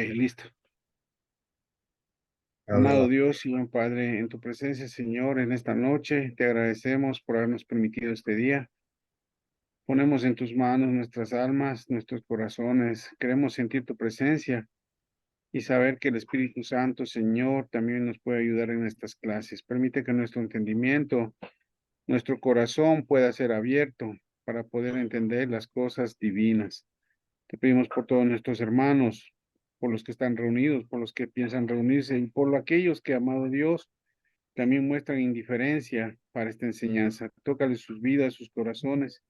Listo. Amado Adelante. Dios y buen Padre, en tu presencia, Señor, en esta noche, te agradecemos por habernos permitido este día. Ponemos en tus manos nuestras almas, nuestros corazones. Queremos sentir tu presencia y saber que el Espíritu Santo, Señor, también nos puede ayudar en estas clases. Permite que nuestro entendimiento, nuestro corazón pueda ser abierto para poder entender las cosas divinas. Te pedimos por todos nuestros hermanos, por los que están reunidos, por los que piensan reunirse y por aquellos que, amado Dios, también muestran indiferencia para esta enseñanza. Tócale sus vidas, sus corazones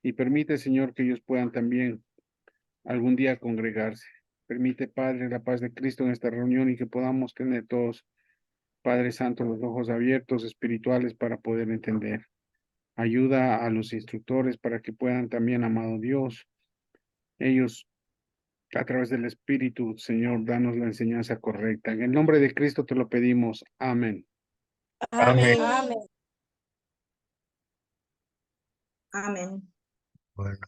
y permite, Señor, que ellos puedan también algún día congregarse. Permite, Padre, la paz de Cristo en esta reunión y que podamos tener todos, Padre Santo, los ojos abiertos espirituales para poder entender. Ayuda a los instructores para que puedan también, amado Dios, ellos a través del Espíritu, Señor, danos la enseñanza correcta. En el nombre de Cristo te lo pedimos. Amén. Amén. Amén. Amén. Amén. Bueno,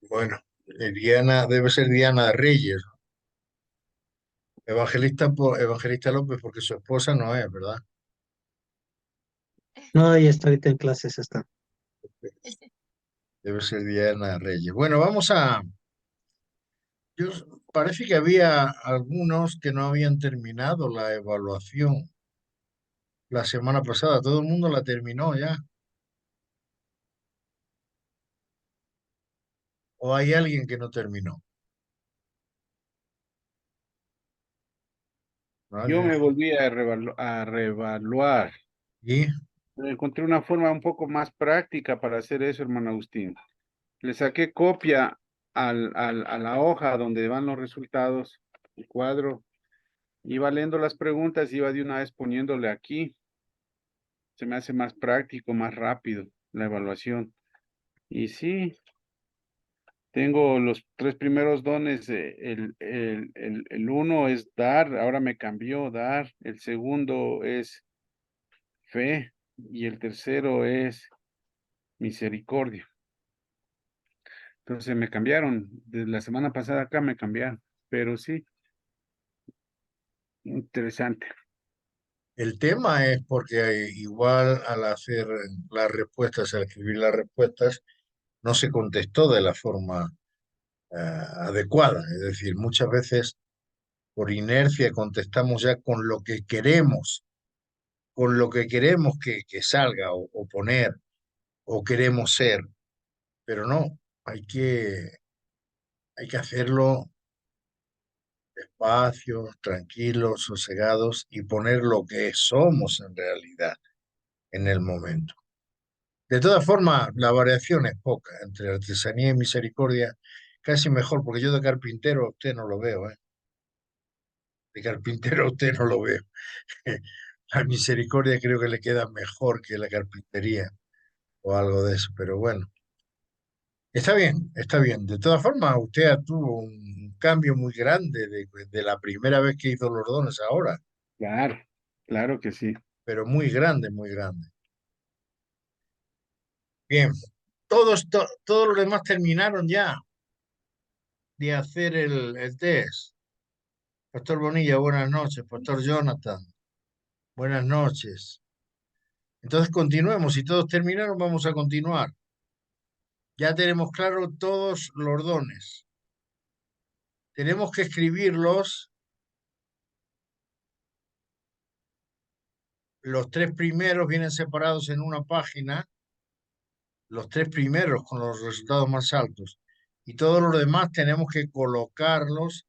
bueno, Diana debe ser Diana Reyes, ¿no? Evangelista López, porque su esposa no es, ¿verdad? No, ya está ahorita en clases está. Debe ser Diana Reyes. Bueno, yo, parece que había algunos que no habían terminado la evaluación la semana pasada. Todo el mundo la terminó ya. ¿O hay alguien que no terminó? Yo ¿Vale? me volví a reevaluar. Y Encontré una forma un poco más práctica para hacer eso, hermano Agustín. Le saqué copia a la hoja donde van los resultados, el cuadro. Iba leyendo las preguntas, iba de una vez poniéndole aquí. Se me hace más práctico, más rápido la evaluación. Y sí, tengo los tres primeros dones. El uno es dar, ahora me cambió dar. El segundo es fe y el tercero es misericordia. Entonces me cambiaron. Desde la semana pasada acá me cambiaron. Pero sí, interesante. el tema es porque igual al hacer las respuestas, al escribir las respuestas, no se contestó de la forma adecuada. Es decir, muchas veces por inercia contestamos ya con lo que queremos que salga o poner o queremos ser, pero no, hay que hacerlo despacio, tranquilos, sosegados y poner lo que somos en realidad en el momento. De todas formas, la variación es poca entre artesanía y misericordia, casi mejor, porque yo de carpintero a usted no lo veo, ¿eh? De carpintero a usted no lo veo. La misericordia creo que le queda mejor que la carpintería o algo de eso, pero bueno, está bien, está bien. De todas formas, usted tuvo un cambio muy grande de la primera vez que hizo los dones ahora, Claro, claro que sí. pero muy grande, muy grande. Bien, todos los demás terminaron ya de hacer el test. Pastor Bonilla, buenas noches. Pastor Jonathan, buenas noches. Entonces continuemos. Si todos terminaron, vamos a continuar. Ya tenemos claro todos los dones. Tenemos que escribirlos, los tres primeros vienen separados en una página, los tres primeros con los resultados más altos. Y todos los demás tenemos que colocarlos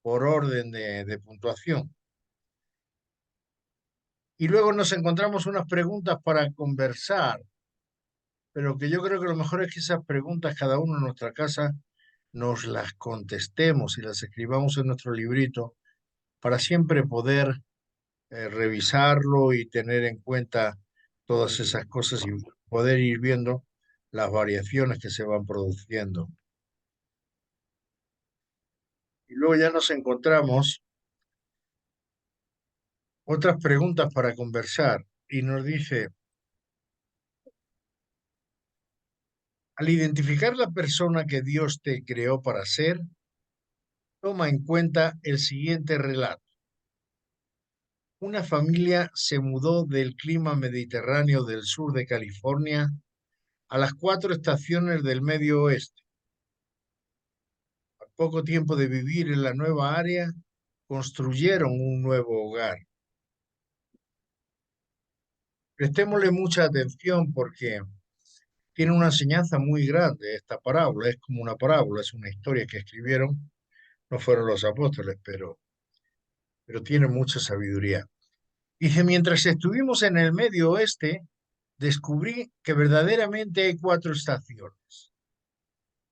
por orden de puntuación. Y luego nos encontramos unas preguntas para conversar, pero que yo creo que lo mejor es que esas preguntas cada uno en nuestra casa nos las contestemos y las escribamos en nuestro librito para siempre poder revisarlo y tener en cuenta todas esas cosas y poder ir viendo las variaciones que se van produciendo. Y luego ya nos encontramos otras preguntas para conversar y nos dice, Al identificar la persona que Dios te creó para ser, toma en cuenta el siguiente relato. Una familia se mudó del clima mediterráneo del sur de California a las 4 estaciones del medio oeste. Al poco tiempo de vivir en la nueva área, construyeron un nuevo hogar. Prestémosle mucha atención porque tiene una enseñanza muy grande esta parábola. Es como una parábola, es una historia que escribieron, no fueron los apóstoles, pero tiene mucha sabiduría. Dice, mientras estuvimos en el medio oeste, descubrí que verdaderamente hay 4 estaciones.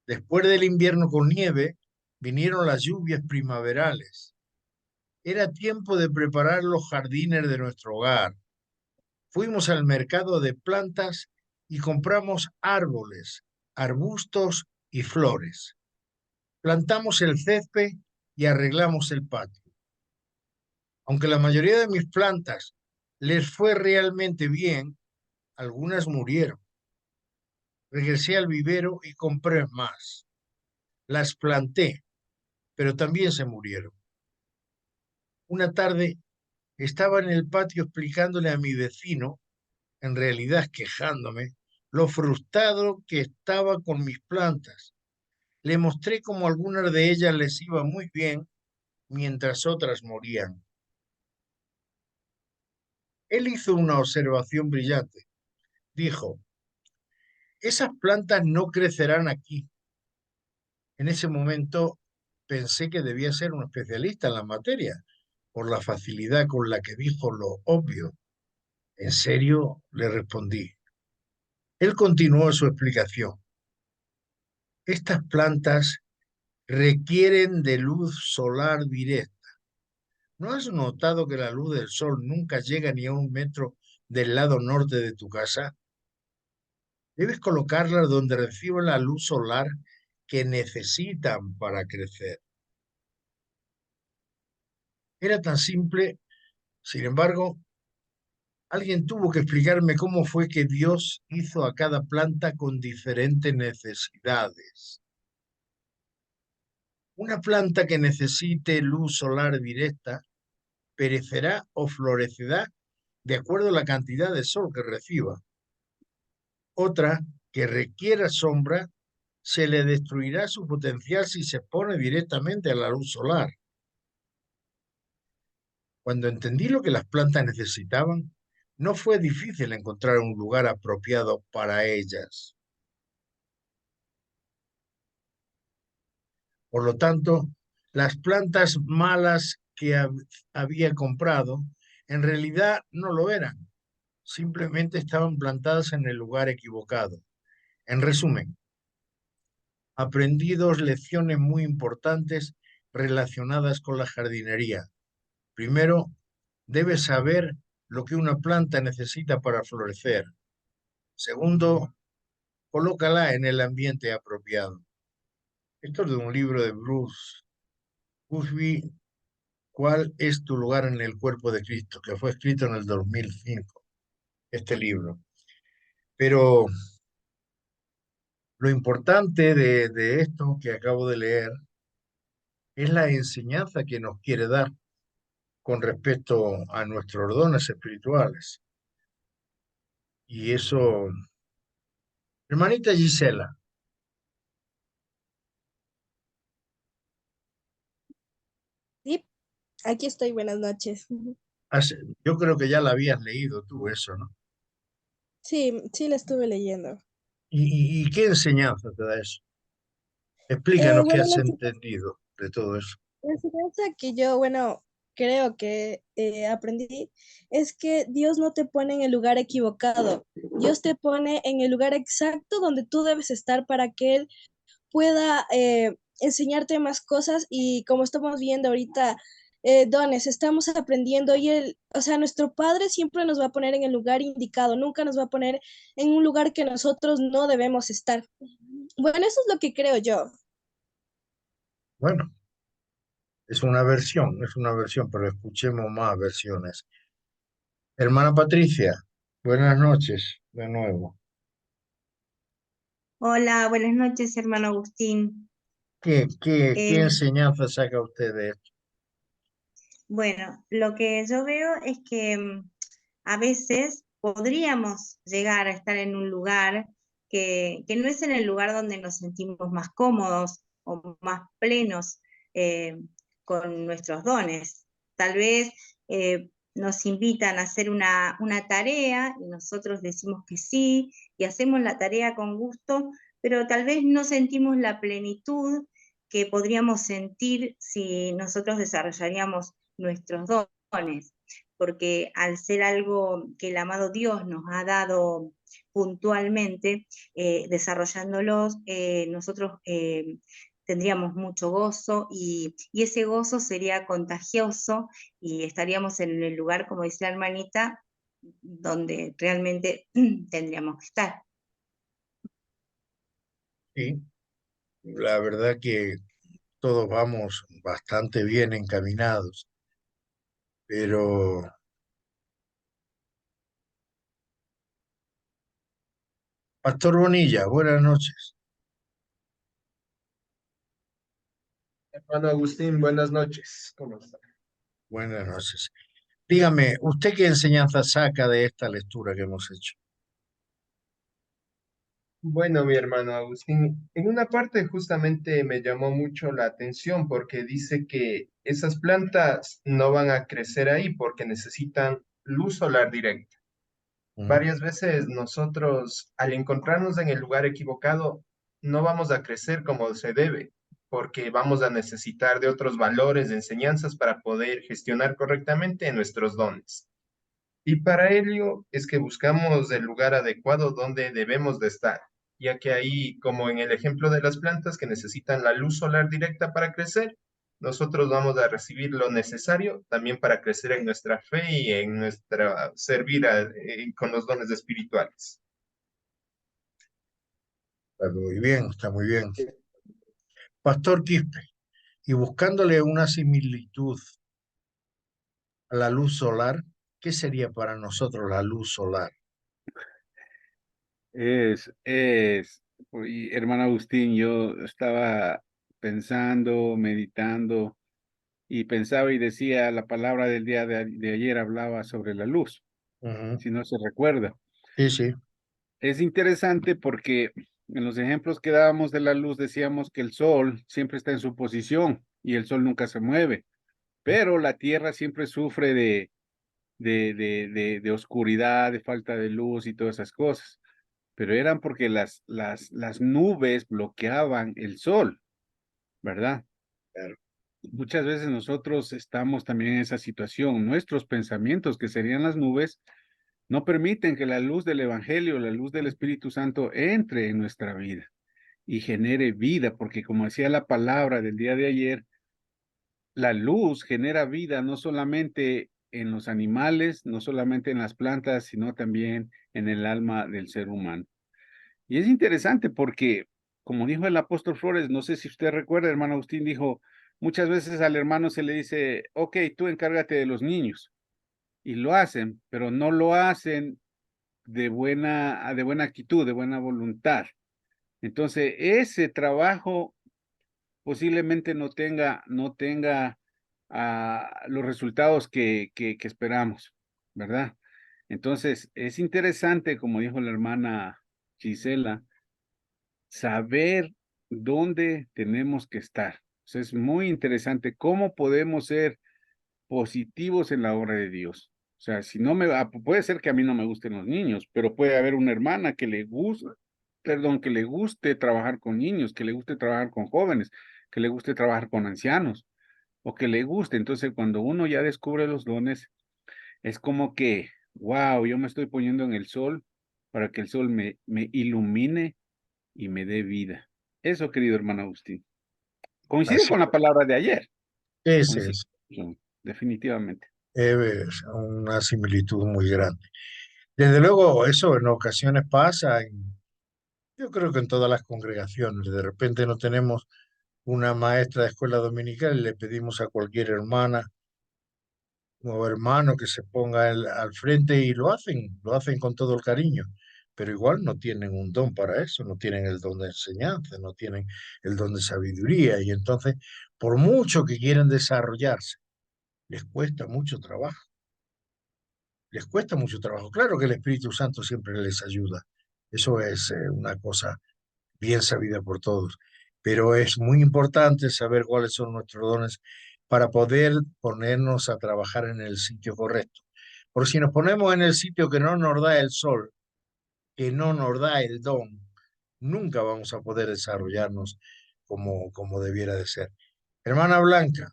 Después del invierno con nieve, vinieron las lluvias primaverales. Era tiempo de preparar los jardines de nuestro hogar. Fuimos al mercado de plantas y compramos árboles, arbustos y flores. Plantamos el césped y arreglamos el patio. Aunque la mayoría de mis plantas les fue realmente bien, algunas murieron. Regresé al vivero y compré más. Las planté, pero también se murieron. Una tarde estaba en el patio explicándole a mi vecino, en realidad quejándome, lo frustrado que estaba con mis plantas. Le mostré cómo algunas de ellas les iba muy bien, mientras otras morían. Él hizo una observación brillante. Dijo, esas plantas no crecerán aquí. En ese momento pensé que debía ser un especialista en la materia, por la facilidad con la que dijo lo obvio. ¿En serio? Le respondí. Él continuó su explicación. Estas plantas requieren de luz solar directa. ¿No has notado que la luz del sol nunca llega ni a 1 metro del lado norte de tu casa? Debes colocarlas donde reciban la luz solar que necesitan para crecer. Era tan simple, sin embargo, alguien tuvo que explicarme cómo fue que Dios hizo a cada planta con diferentes necesidades. Una planta que necesite luz solar directa perecerá o florecerá de acuerdo a la cantidad de sol que reciba. Otra que requiera sombra se le destruirá su potencial si se expone directamente a la luz solar. Cuando entendí lo que las plantas necesitaban, no fue difícil encontrar un lugar apropiado para ellas. Por lo tanto, las plantas malas que había comprado en realidad no lo eran, simplemente estaban plantadas en el lugar equivocado. En resumen, aprendí 2 lecciones muy importantes relacionadas con la jardinería. Primero, debes saber lo que una planta necesita para florecer. Segundo, colócala en el ambiente apropiado. Esto es de un libro de Bruce Busby, ¿Cuál es tu lugar en el cuerpo de Cristo? Que fue escrito en el 2005, este libro. Pero lo importante de esto que acabo de leer es la enseñanza que nos quiere dar con respecto a nuestros dones espirituales. Y eso, hermanita Gisela, Sí, aquí estoy, buenas noches. yo creo que ya la habías leído tú eso, ¿no? Sí, sí la estuve leyendo. ¿Y qué enseñanza te da eso? Explícanos qué Bueno, has entendido de todo eso. la enseñanza que yo, bueno, creo que aprendí es que Dios no te pone en el lugar equivocado. Dios te pone en el lugar exacto donde tú debes estar para que Él pueda enseñarte más cosas y como estamos viendo ahorita, dones, estamos aprendiendo y Él, o sea, nuestro Padre siempre nos va a poner en el lugar indicado, nunca nos va a poner en un lugar que nosotros no debemos estar. Bueno, eso es lo que creo yo. Bueno, es una versión, pero escuchemos más versiones. Hermana Patricia, buenas noches de nuevo. Hola, buenas noches, hermano Agustín. ¿Qué Eh, enseñanza saca usted de esto? bueno, lo que yo veo es que a veces podríamos llegar a estar en un lugar que no es en el lugar donde nos sentimos más cómodos o más plenos eh, con nuestros dones. Tal vez nos invitan a hacer una tarea y nosotros decimos que sí y hacemos la tarea con gusto, pero tal vez no sentimos la plenitud que podríamos sentir si nosotros desarrollaríamos nuestros dones, porque al ser algo que el amado Dios nos ha dado puntualmente, desarrollándolos, nosotros tendríamos mucho gozo y ese gozo sería contagioso y estaríamos en el lugar, como dice la hermanita, donde realmente tendríamos que estar. Sí, la verdad que todos vamos bastante bien encaminados, pero Pastor Bonilla, buenas noches. Hermano Agustín, buenas noches. ¿Cómo está? Buenas noches. Dígame, ¿usted qué enseñanza saca de esta lectura que hemos hecho? Bueno, mi hermano Agustín, en una parte justamente me llamó mucho la atención porque dice que esas plantas no van a crecer ahí porque necesitan luz solar directa. Mm, Varias veces nosotros, al encontrarnos en el lugar equivocado, no vamos a crecer como se debe, porque vamos a necesitar de otros valores, de enseñanzas para poder gestionar correctamente nuestros dones. Y para ello es que buscamos el lugar adecuado donde debemos de estar, ya que ahí, como en el ejemplo de las plantas que necesitan la luz solar directa para crecer, nosotros vamos a recibir lo necesario también para crecer en nuestra fe y en nuestra servir con los dones espirituales. está muy bien, está muy bien. Pastor Quispe, y buscándole una similitud a la luz solar, ¿qué sería para nosotros la luz solar? Hermano Agustín, yo estaba pensando, meditando y pensaba y decía, la palabra del día de ayer hablaba sobre la luz, Ujú. si no se recuerda. Sí, sí, Es interesante porque en los ejemplos que dábamos de la luz decíamos que el sol siempre está en su posición y el sol nunca se mueve, pero la tierra siempre sufre de oscuridad, de falta de luz y todas esas cosas. Pero eran porque las nubes bloqueaban el sol, ¿verdad? claro. Muchas veces nosotros estamos también en esa situación. Nuestros pensamientos, que serían las nubes, no permiten que la luz del Evangelio, la luz del Espíritu Santo entre en nuestra vida y genere vida, porque como decía la palabra del día de ayer, la luz genera vida no solamente en los animales, no solamente en las plantas, sino también en el alma del ser humano. Y es interesante porque, como dijo el apóstol Flores, no sé si usted recuerda, hermano Agustín dijo, muchas veces al hermano se le dice, ok, tú encárgate de los niños, y lo hacen, pero no lo hacen de buena actitud, de buena voluntad. Entonces, ese trabajo posiblemente no tenga los resultados que esperamos, ¿verdad? Entonces, es interesante, como dijo la hermana Gisela, saber dónde tenemos que estar. O sea, es muy interesante cómo podemos ser positivos en la obra de Dios. O sea, si no puede ser que a mí no me gusten los niños, pero puede haber una hermana que le guste, perdón, que le guste trabajar con niños, que le guste trabajar con jóvenes, que le guste trabajar con ancianos, o que le guste. Entonces, cuando uno ya descubre los dones, es como que, wow, yo me estoy poniendo en el sol para que el sol me ilumine y me dé vida. Eso, querido hermano Agustín. Coincide Así con la palabra de ayer. Coincide, es definitivamente. es una similitud muy grande. Desde luego, eso en ocasiones pasa, yo creo que en todas las congregaciones. De repente no tenemos una maestra de escuela dominical y le pedimos a cualquier hermana o hermano que se ponga al frente y lo hacen con todo el cariño. pero igual no tienen un don para eso, no tienen el don de enseñanza, no tienen el don de sabiduría, y entonces, por mucho que quieren desarrollarse, les cuesta mucho trabajo. Les cuesta mucho trabajo. Claro que el Espíritu Santo siempre les ayuda. Eso es una cosa bien sabida por todos. Pero es muy importante saber cuáles son nuestros dones para poder ponernos a trabajar en el sitio correcto. Porque si nos ponemos en el sitio que no nos da el sol, que no nos da el don, nunca vamos a poder desarrollarnos como debiera de ser. Hermana Blanca,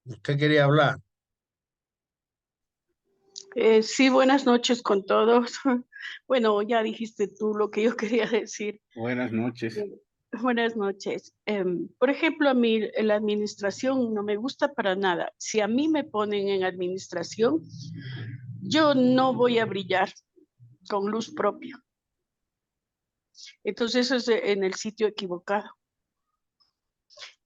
usted quería hablar. Sí, buenas noches con todos. Bueno, ya dijiste tú lo que yo quería decir. Buenas noches. Buenas noches. Por ejemplo, a mí la administración no me gusta para nada. Si a mí me ponen en administración, yo no voy a brillar con luz propia. Entonces eso es en el sitio equivocado.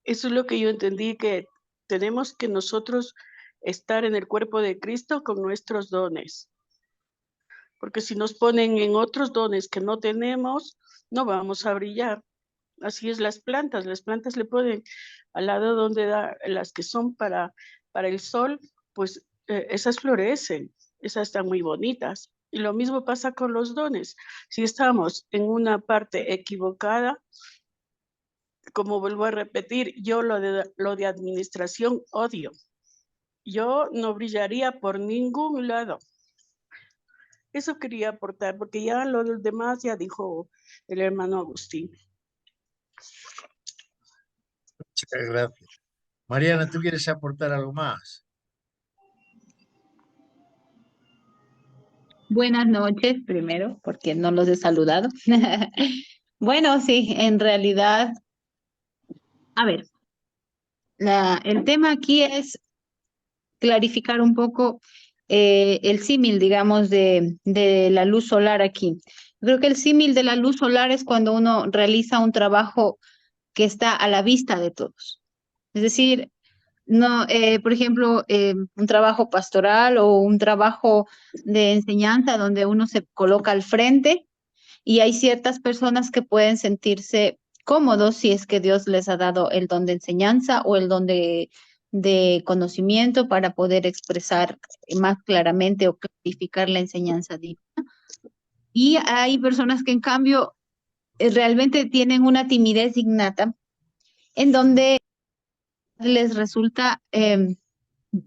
Eso es lo que yo entendí, que tenemos que nosotros estar en el cuerpo de Cristo con nuestros dones. Porque si nos ponen en otros dones que no tenemos, no vamos a brillar. Así es las plantas le ponen al lado donde da las que son para el sol, pues esas florecen, esas están muy bonitas. Y lo mismo pasa con los dones. Si estamos en una parte equivocada, como vuelvo a repetir, yo lo de administración odio. Yo no brillaría por ningún lado. Eso quería aportar, porque ya lo demás ya dijo el hermano Agustín. Muchas gracias. Mariana, ¿tú quieres aportar algo más? Buenas noches, primero, porque no los he saludado. Bueno, sí, en realidad, a ver, el tema aquí es clarificar un poco el símil, digamos, de la luz solar aquí. Creo que el símil de la luz solar es cuando uno realiza un trabajo que está a la vista de todos. Es decir, no, por ejemplo, un trabajo pastoral o un trabajo de enseñanza donde uno se coloca al frente y hay ciertas personas que pueden sentirse cómodos si es que Dios les ha dado el don de enseñanza o el don de conocimiento para poder expresar más claramente o clarificar la enseñanza divina. Y hay personas que en cambio realmente tienen una timidez innata en donde les resulta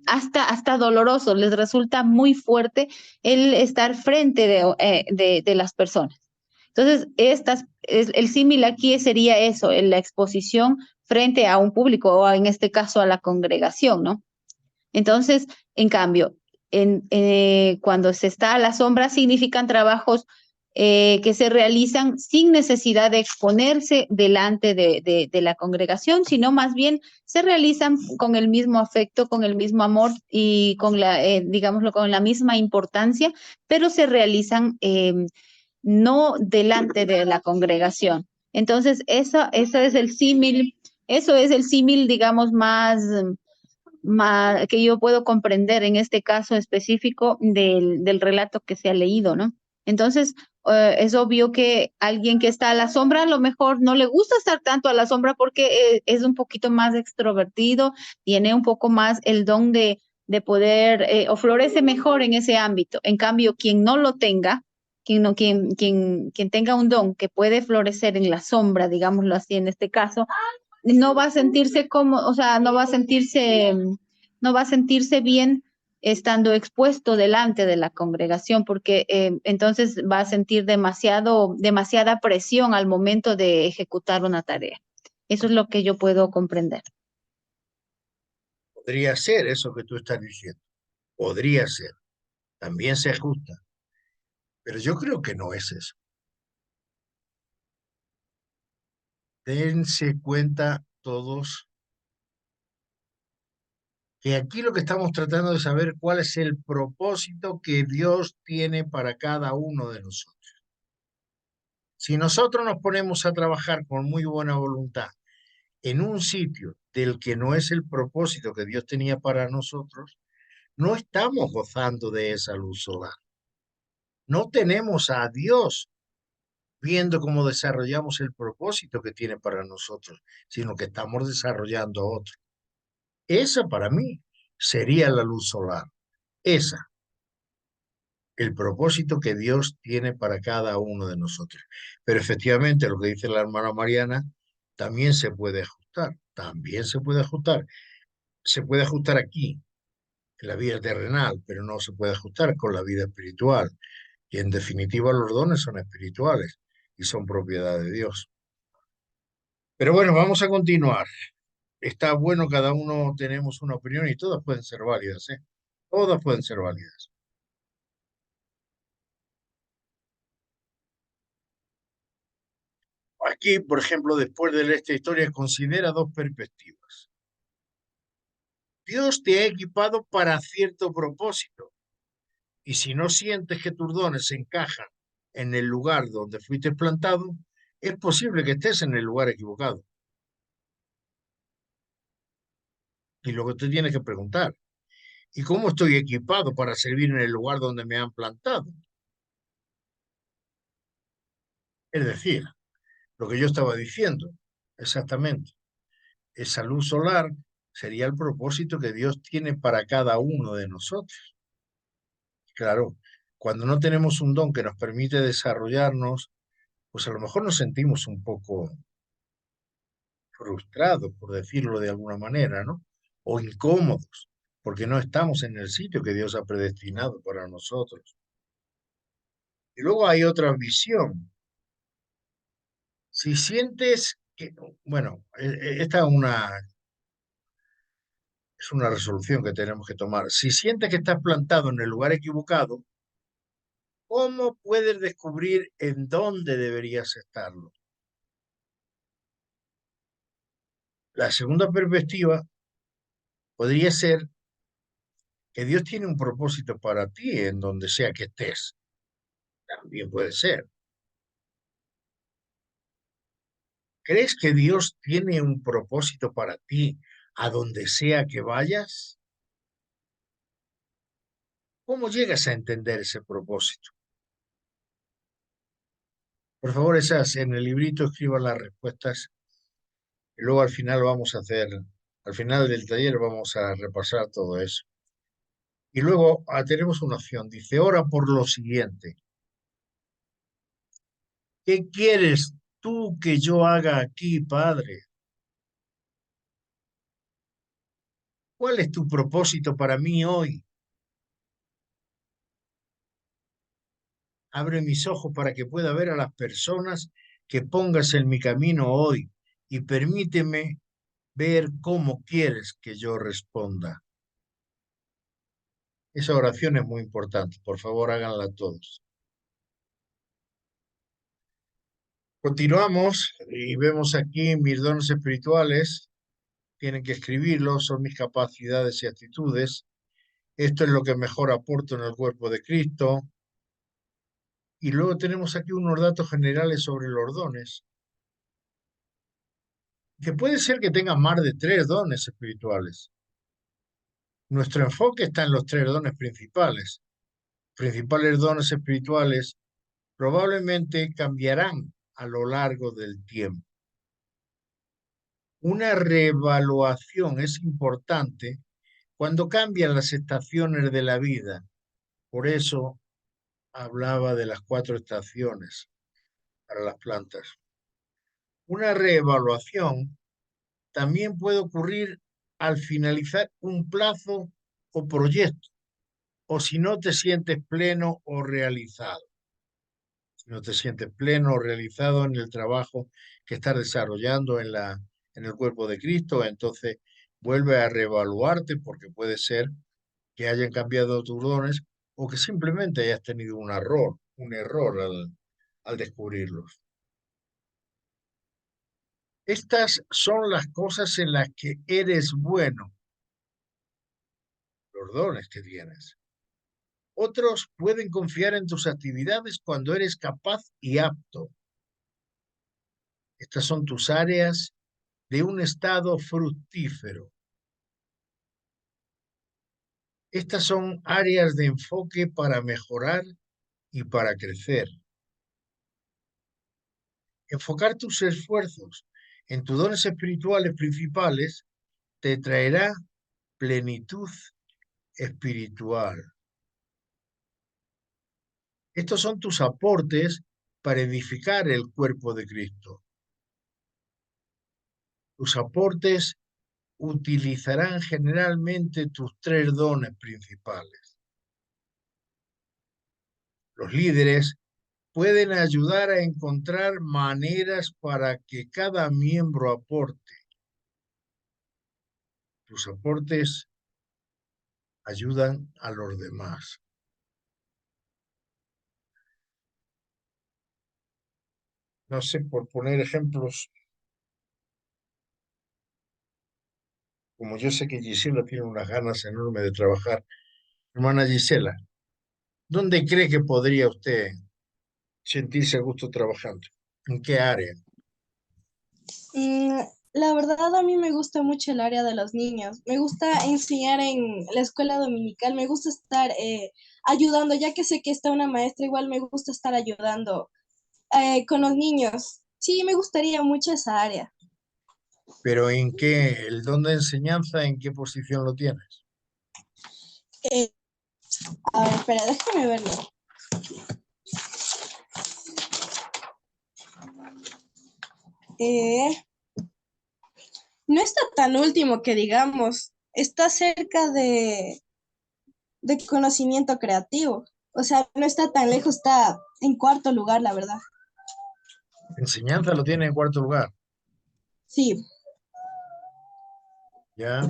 hasta doloroso, les resulta muy fuerte el estar frente de las personas. Entonces, el símil aquí sería eso, la exposición frente a un público o en este caso a la congregación, ¿no? Entonces, en cambio, cuando se está a la sombra, significan trabajos que se realizan sin necesidad de exponerse delante de la congregación, sino más bien se realizan con el mismo afecto, con el mismo amor y con digámoslo, con la misma importancia, pero se realizan no delante de la congregación. Entonces, eso es el símil, digamos, más que yo puedo comprender en este caso específico del relato que se ha leído, ¿no? Entonces, es obvio que alguien que está a la sombra a lo mejor no le gusta estar tanto a la sombra porque es un poquito más extrovertido, tiene un poco más el don de poder o florece mejor en ese ámbito. En cambio, quien no lo tenga, quien tenga un don que puede florecer en la sombra, digámoslo así en este caso, no va a sentirse como, o sea, no va a sentirse bien estando expuesto delante de la congregación, porque entonces va a sentir demasiada presión al momento de ejecutar una tarea. Eso es lo que yo puedo comprender. Podría ser eso que tú estás diciendo. Podría ser. También se ajusta. Pero yo creo que no es eso. Dense cuenta todos que aquí lo que estamos tratando de saber cuál es el propósito que Dios tiene para cada uno de nosotros. Si nosotros nos ponemos a trabajar con muy buena voluntad en un sitio del que no es el propósito que Dios tenía para nosotros, no estamos gozando de esa luz solar. No tenemos a Dios viendo cómo desarrollamos el propósito que tiene para nosotros, sino que estamos desarrollando otro. Esa para mí sería la luz solar. Esa, el propósito que Dios tiene para cada uno de nosotros. Pero efectivamente, lo que dice la hermana Mariana, también se puede ajustar, también se puede ajustar. Se puede ajustar aquí, en la vida terrenal, pero no se puede ajustar con la vida espiritual. Y en definitiva, los dones son espirituales y son propiedad de Dios. Pero bueno, vamos a continuar. Está bueno, cada uno tenemos una opinión y todas pueden ser válidas, ¿eh? Todas pueden ser válidas. Aquí, por ejemplo, después de esta historia, considera dos perspectivas. Dios te ha equipado para cierto propósito, y si no sientes que tus dones se encajan en el lugar donde fuiste plantado, es posible que estés en el lugar equivocado. Y luego te tienes que preguntar, ¿y cómo estoy equipado para servir en el lugar donde me han plantado? Es decir, lo que yo estaba diciendo, exactamente. Esa luz solar sería el propósito que Dios tiene para cada uno de nosotros. Claro, cuando no tenemos un don que nos permite desarrollarnos, pues a lo mejor nos sentimos un poco frustrados, por decirlo de alguna manera, ¿no? O incómodos, porque no estamos en el sitio que Dios ha predestinado para nosotros. Y luego hay otra visión. Si sientes que, bueno, esta es una resolución que tenemos que tomar. Si sientes que estás plantado en el lugar equivocado, ¿cómo puedes descubrir en dónde deberías estarlo? La segunda perspectiva podría ser que Dios tiene un propósito para ti en donde sea que estés. También puede ser. ¿Crees que Dios tiene un propósito para ti a donde sea que vayas? ¿Cómo llegas a entender ese propósito? Por favor, esas en el librito escriban las respuestas y luego al final al final del taller vamos a repasar todo eso. Y luego tenemos una opción, dice, ora por lo siguiente. ¿Qué quieres tú que yo haga aquí, Padre? ¿Cuál es tu propósito para mí hoy? Abre mis ojos para que pueda ver a las personas que pongas en mi camino hoy y permíteme ver cómo quieres que yo responda. Esa oración es muy importante. Por favor, háganla todos. Continuamos y vemos aquí mis dones espirituales. Tienen que escribirlos, son mis capacidades y actitudes. Esto es lo que mejor aporto en el cuerpo de Cristo. Y luego tenemos aquí unos datos generales sobre los dones, que puede ser que tengan más de 3 dones espirituales. Nuestro enfoque está en los 3 dones principales. Principales dones espirituales probablemente cambiarán a lo largo del tiempo. Una reevaluación es importante cuando cambian las estaciones de la vida. Por eso hablaba de las 4 estaciones para las plantas. Una reevaluación también puede ocurrir al finalizar un plazo o proyecto, o si no te sientes pleno o realizado. Si no te sientes pleno o realizado en el trabajo que estás desarrollando en el cuerpo de Cristo, entonces vuelve a reevaluarte porque puede ser que hayan cambiado tus dones o que simplemente hayas tenido un error al descubrirlos. Estas son las cosas en las que eres bueno, los dones que tienes. Otros pueden confiar en tus actividades cuando eres capaz y apto. Estas son tus áreas de un estado fructífero. Estas son áreas de enfoque para mejorar y para crecer. enfocar tus esfuerzos en tus dones espirituales principales te traerá plenitud espiritual. Estos son tus aportes para edificar el cuerpo de Cristo. Tus aportes utilizarán generalmente tus 3 dones principales. Los líderes pueden ayudar a encontrar maneras para que cada miembro aporte. Tus aportes ayudan a los demás. No sé, por poner ejemplos, como yo sé que Gisela tiene unas ganas enormes de trabajar. Hermana Gisela, ¿dónde cree que podría usted sentirse a gusto trabajando? ¿En qué área? Mm, la verdad, a mí me gusta mucho el área de los niños. Me gusta enseñar en la escuela dominical. Me gusta estar ayudando, ya que sé que está una maestra, igual me gusta estar ayudando con los niños. Sí, me gustaría mucho esa área. ¿Pero en qué, el don de enseñanza, en qué posición lo tienes? Eh, a ver, espera, déjame verlo. Eh, no está tan último que digamos. Está cerca de conocimiento creativo. O sea, no está tan lejos, está en cuarto lugar, la verdad. Enseñanza lo tiene en 4º lugar, Sí. ¿ya?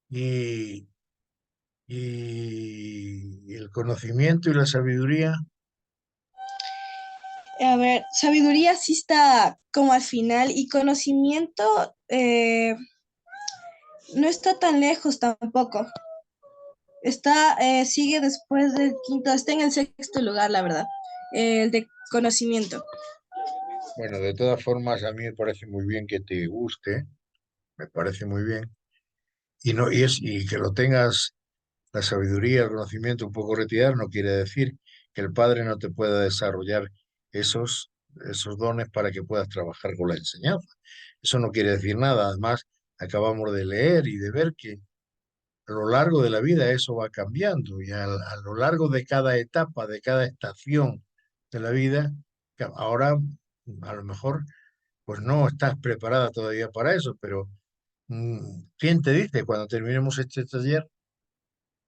Y el conocimiento y la sabiduría, A ver, sabiduría sí está como al final y conocimiento no está tan lejos tampoco. Está, sigue después del quinto, está en el sexto lugar, la verdad. El de conocimiento. bueno, de todas formas, a mí me parece muy bien que te guste, me parece muy bien, y que lo tengas, la sabiduría, el conocimiento un poco retirado, no quiere decir que el padre no te pueda desarrollar esos dones para que puedas trabajar con la enseñanza. Eso no quiere decir nada. Además, acabamos de leer y de ver que a lo largo de la vida eso va cambiando y a lo largo de cada etapa, de cada estación de la vida, que ahora a lo mejor pues no estás preparada todavía para eso, pero ¿quién te dice cuando terminemos este taller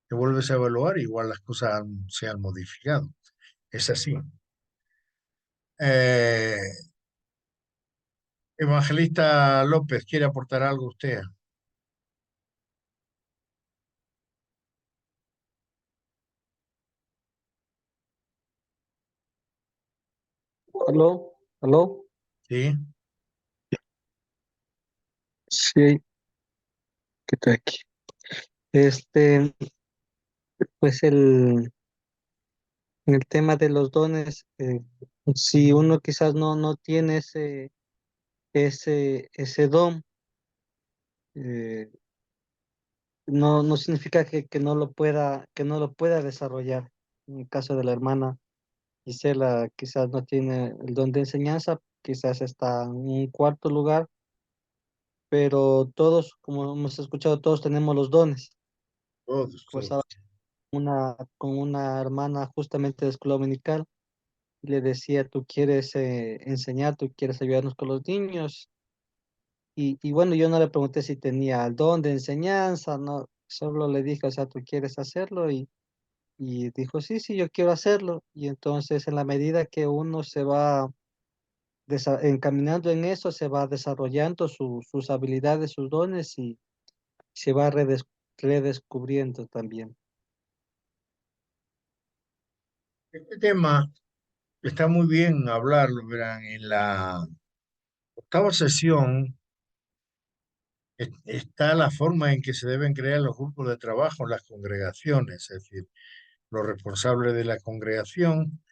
que vuelves a evaluar? Igual las cosas se han modificado. Es así. Eh, Evangelista López, ¿quiere aportar algo usted? Aló, aló. Sí, Sí, ¿qué tal aquí? Este, pues en el tema de los dones, si uno quizás no tiene ese don, eh, no significa que no lo pueda desarrollar. En el caso de la hermana Gisela, quizás no tiene el don de enseñanza, quizás está en un cuarto lugar, pero todos, como hemos escuchado, todos tenemos los dones. todos, Pues todos. con una hermana justamente de escuela dominical, y le decía, tú quieres enseñar, tú quieres ayudarnos con los niños. Y bueno, yo no le pregunté si tenía el don de enseñanza, no, solo le dije, o sea, tú quieres hacerlo y dijo, sí, sí, yo quiero hacerlo. Y entonces en la medida que uno se va encaminando en eso, se va desarrollando sus habilidades, sus dones y se va redescubriendo también. Este tema está muy bien hablarlo, verán, en la 8ª sesión está la forma en que se deben crear los grupos de trabajo en las congregaciones, es decir, los responsables de la congregación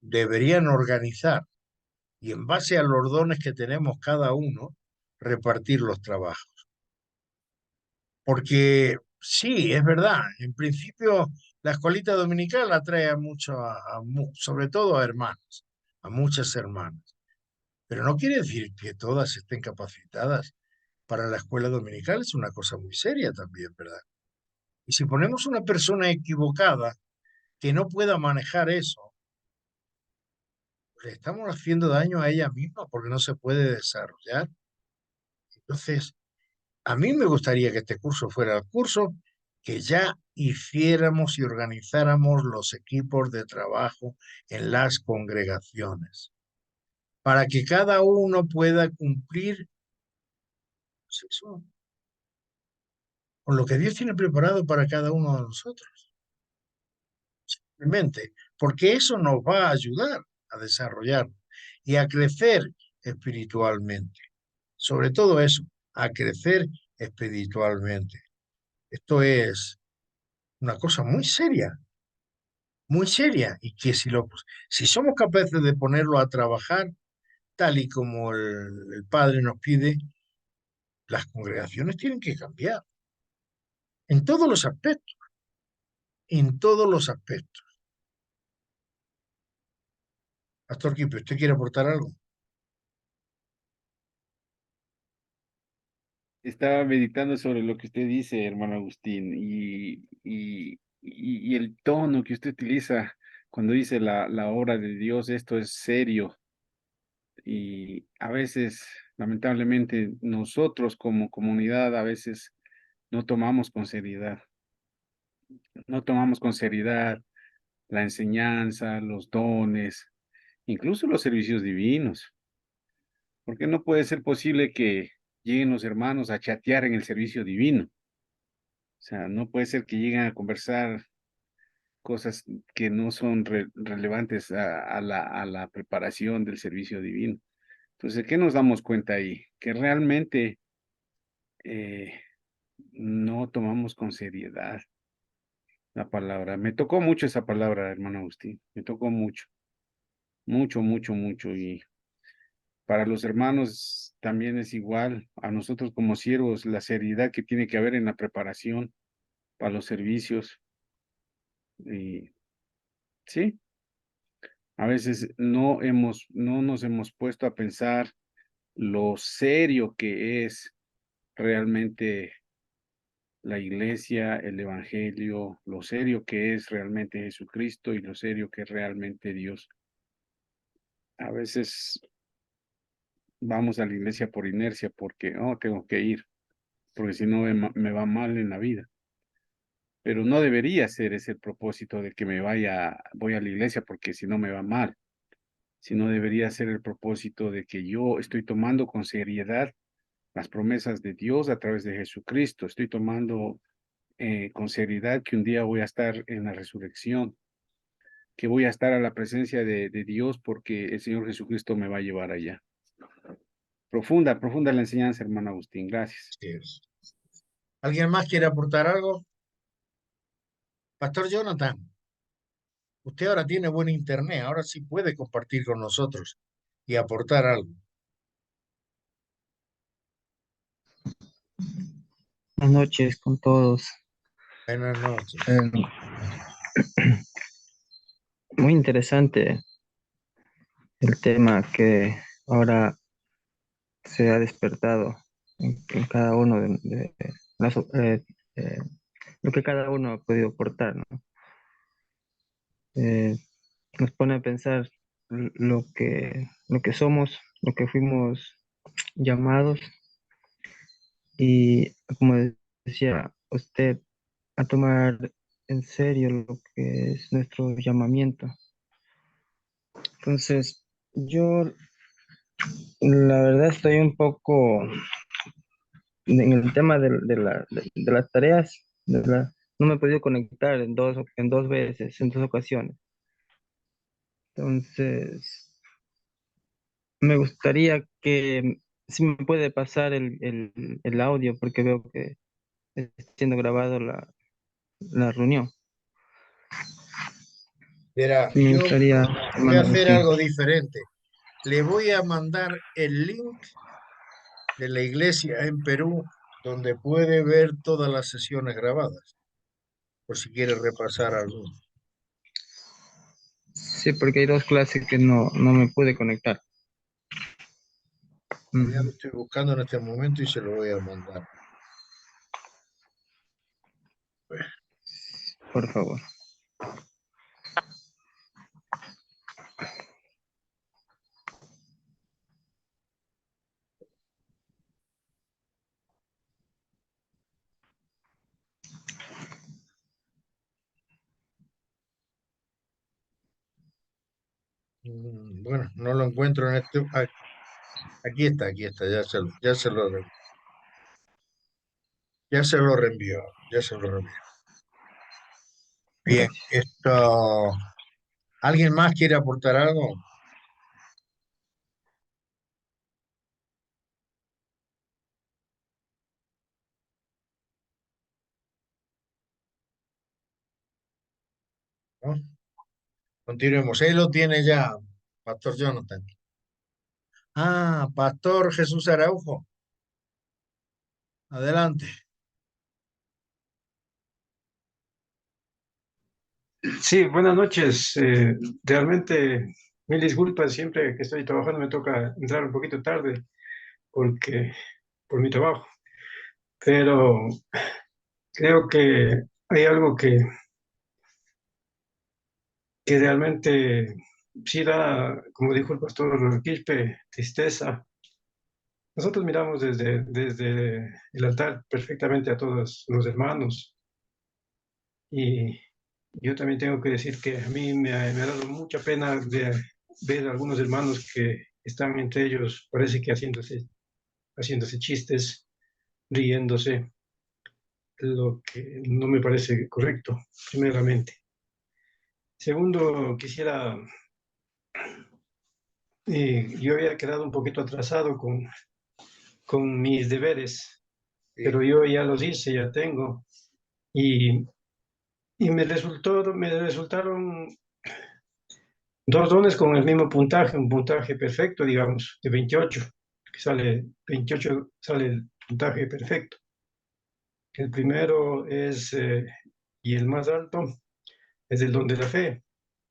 deberían organizar y en base a los dones que tenemos cada uno, repartir los trabajos. Porque sí, es verdad, en principio La escuelita dominical atrae a sobre todo a hermanas, a muchas hermanas. Pero no quiere decir que todas estén capacitadas para la escuela dominical, es una cosa muy seria también, ¿verdad? Y si ponemos una persona equivocada que no pueda manejar eso, le estamos haciendo daño a ella misma porque no se puede desarrollar. Entonces, a mí me gustaría que este curso fuera el curso que ya hiciéramos y organizáramos los equipos de trabajo en las congregaciones, para que cada uno pueda cumplir pues eso, con lo que Dios tiene preparado para cada uno de nosotros. Simplemente, porque eso nos va a ayudar a desarrollar y a crecer espiritualmente. Sobre todo eso, a crecer espiritualmente. Esto es una cosa muy seria, y que si somos capaces de ponerlo a trabajar tal y como el Padre nos pide, las congregaciones tienen que cambiar en todos los aspectos, en todos los aspectos. Pastor Kipe, ¿usted quiere aportar algo? Estaba meditando sobre lo que usted dice, hermano Agustín, y el tono que usted utiliza cuando dice la obra de Dios, esto es serio. Y a veces, lamentablemente, nosotros como comunidad a veces no tomamos con seriedad, no tomamos con seriedad la enseñanza, los dones, incluso los servicios divinos, porque no puede ser posible que lleguen los hermanos a chatear en el servicio divino. O sea, no puede ser que lleguen a conversar cosas que no son relevantes a la preparación del servicio divino. Entonces, ¿qué nos damos cuenta ahí? Que realmente eh, no tomamos con seriedad la palabra. Me tocó mucho esa palabra, hermano Agustín. Me tocó mucho, mucho, mucho, mucho. Y para los hermanos también es igual. A nosotros como siervos, la seriedad que tiene que haber en la preparación para los servicios. Y sí, a veces no nos hemos puesto a pensar lo serio que es realmente la iglesia, el evangelio, lo serio que es realmente Jesucristo y lo serio que es realmente Dios. A veces vamos a la iglesia por inercia porque, oh, tengo que ir, porque si no me va mal en la vida. Pero no debería ser ese el propósito de que voy a la iglesia porque si no me va mal, sino debería ser el propósito de que yo estoy tomando con seriedad las promesas de Dios a través de Jesucristo. Estoy tomando con seriedad que un día voy a estar en la resurrección, que voy a estar a la presencia de Dios porque el Señor Jesucristo me va a llevar allá. Profunda, profunda la enseñanza, hermano Agustín. Gracias. Sí. ¿Alguien más quiere aportar algo? Pastor Jonathan, usted ahora tiene buen internet, ahora sí puede compartir con nosotros y aportar algo. Buenas noches con todos. Buenas noches. Muy interesante el tema que ahora se ha despertado en cada uno de eh, lo que cada uno ha podido aportar, ¿no? Eh, Nos pone a pensar lo que somos, lo que fuimos llamados y como decía usted, a tomar en serio lo que es nuestro llamamiento. Entonces, yo la verdad estoy un poco en el tema de las tareas, no me he podido conectar en dos veces, en dos ocasiones. Entonces, me gustaría que si me puede pasar el audio porque veo que está siendo grabado la reunión. Verá, Me yo gustaría, voy a hermano hacer Agustín. algo diferente. Le voy a mandar el link de la iglesia en Perú, donde puede ver todas las sesiones grabadas. por si quiere repasar algo. Sí, porque hay dos clases que no me pude conectar. Ya lo Ujú. estoy buscando en este momento y se lo voy a mandar. Por favor. Bueno, no lo encuentro en este. Aquí está, ya se lo reenvío, ya se lo reenvío. Bien, Gracias. esto. ¿Alguien más quiere aportar algo? ¿No? Continuemos. Él lo tiene ya, Pastor Jonathan. Ah, Pastor Jesús Araujo. Adelante. Sí, buenas noches. Realmente, mil disculpas, siempre que estoy trabajando me toca entrar un poquito tarde porque por mi trabajo, pero creo que hay algo que realmente sí da, como dijo el pastor Quispe, tristeza. Nosotros miramos desde el altar perfectamente a todos los hermanos y yo también tengo que decir que a mí me ha dado mucha pena de ver a algunos hermanos que están entre ellos, parece que haciéndose chistes, riéndose, lo que no me parece correcto, primeramente. Segundo, yo había quedado un poquito atrasado con mis deberes, Sí, pero yo ya los hice, ya tengo, y, y me resultaron dos dones con el mismo puntaje, un puntaje perfecto, digamos, de 28, que sale 28, sale el puntaje perfecto. El primero es, y el más alto, es el don de la fe.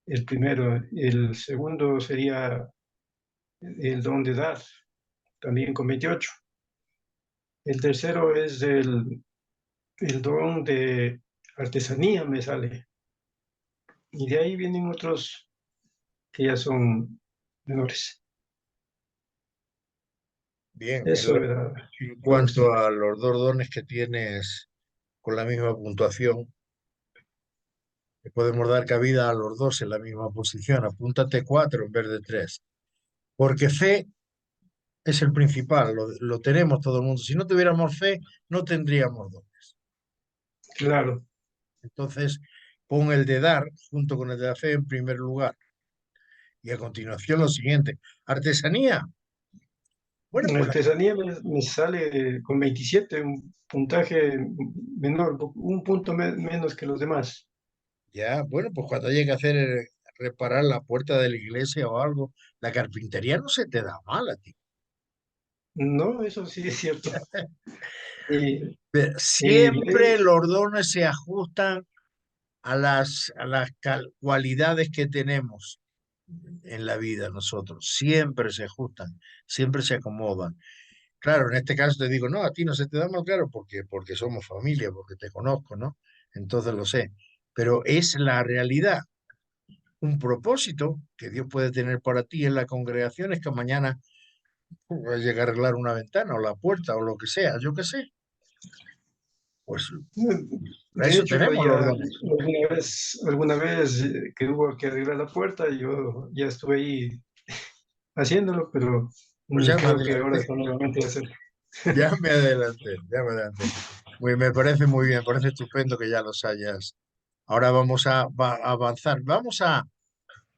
El primero, el segundo sería el don de dar, también con 28. El tercero es el don de artesanía, me sale. Y de ahí vienen otros que ya son menores. bien. Eso era En lo que cuanto a los dos dones que tienes con la misma puntuación, le podemos dar cabida a los dos en la misma posición. Apúntate 4 en vez de 3. Porque fe es el principal, lo tenemos todo el mundo. Si no tuviéramos fe, no tendríamos dones. claro. Entonces, pon el de dar junto con el de la fe en primer lugar. Y a continuación lo siguiente, artesanía. Bueno, La pues artesanía me sale con 27, un puntaje menor, un punto menos que los demás. ya, bueno, pues cuando haya que hacer reparar la puerta de la iglesia o algo, la carpintería no se te da mal a ti. No, eso sí es cierto. Y, Pero y siempre los dones se ajustan a las cualidades que tenemos en la vida nosotros. Siempre se ajustan, siempre se acomodan. Claro, en este caso te digo, no, a ti no se te da mal, claro, porque somos familia, porque te conozco, ¿no? Entonces lo sé. Pero es la realidad. Un propósito que Dios puede tener para ti en la congregación es que mañana llegue a arreglar una ventana o la puerta o lo que sea, yo qué sé. Pues para de eso hecho, yo tenemos ya los dones. alguna vez que hubo que arreglar la puerta, yo ya estuve ahí haciéndolo, pero Pues ya me creo que ahora adelanté, está nuevamente a hacer. ya me adelanté. Me parece muy bien, me parece estupendo que ya los hayas. Ahora vamos a avanzar.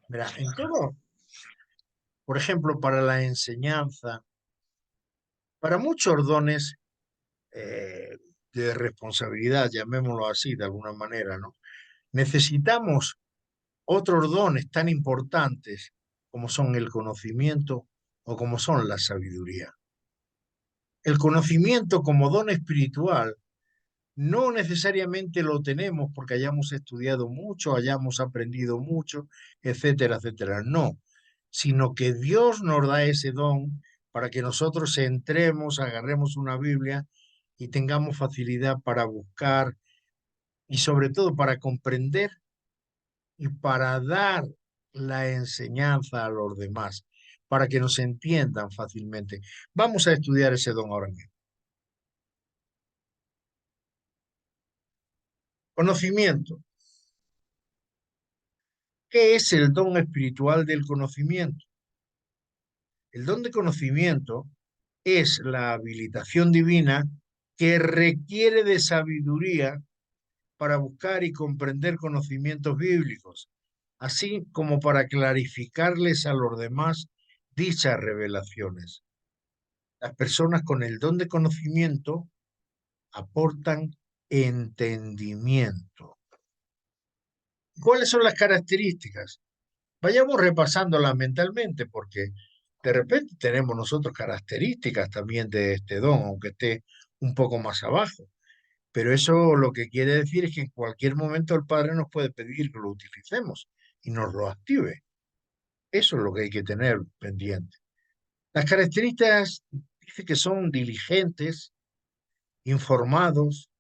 Mira, en todo, por ejemplo, para la enseñanza, para muchos dones eh, de responsabilidad, llamémoslo así de alguna manera, ¿no? Necesitamos otros dones tan importantes como son el conocimiento o como son la sabiduría. El conocimiento como don espiritual no necesariamente lo tenemos porque hayamos estudiado mucho, hayamos aprendido mucho, etcétera, etcétera. No, sino que Dios nos da ese don para que nosotros entremos, agarremos una Biblia y tengamos facilidad para buscar y sobre todo para comprender y para dar la enseñanza a los demás, para que nos entiendan fácilmente. Vamos a estudiar ese don ahora mismo. Conocimiento. ¿Qué es el don espiritual del conocimiento? El don de conocimiento es la habilitación divina que requiere de sabiduría para buscar y comprender conocimientos bíblicos, así como para clarificarles a los demás dichas revelaciones. Las personas con el don de conocimiento aportan entendimiento. ¿Cuáles son las características? Vayamos repasándolas mentalmente, porque de repente tenemos nosotros características también de este don, aunque esté un poco más abajo. Pero eso lo que quiere decir es que en cualquier momento el Padre nos puede pedir que lo utilicemos y nos lo active. Eso es lo que hay que tener pendiente. Las características dice que son diligentes, informados,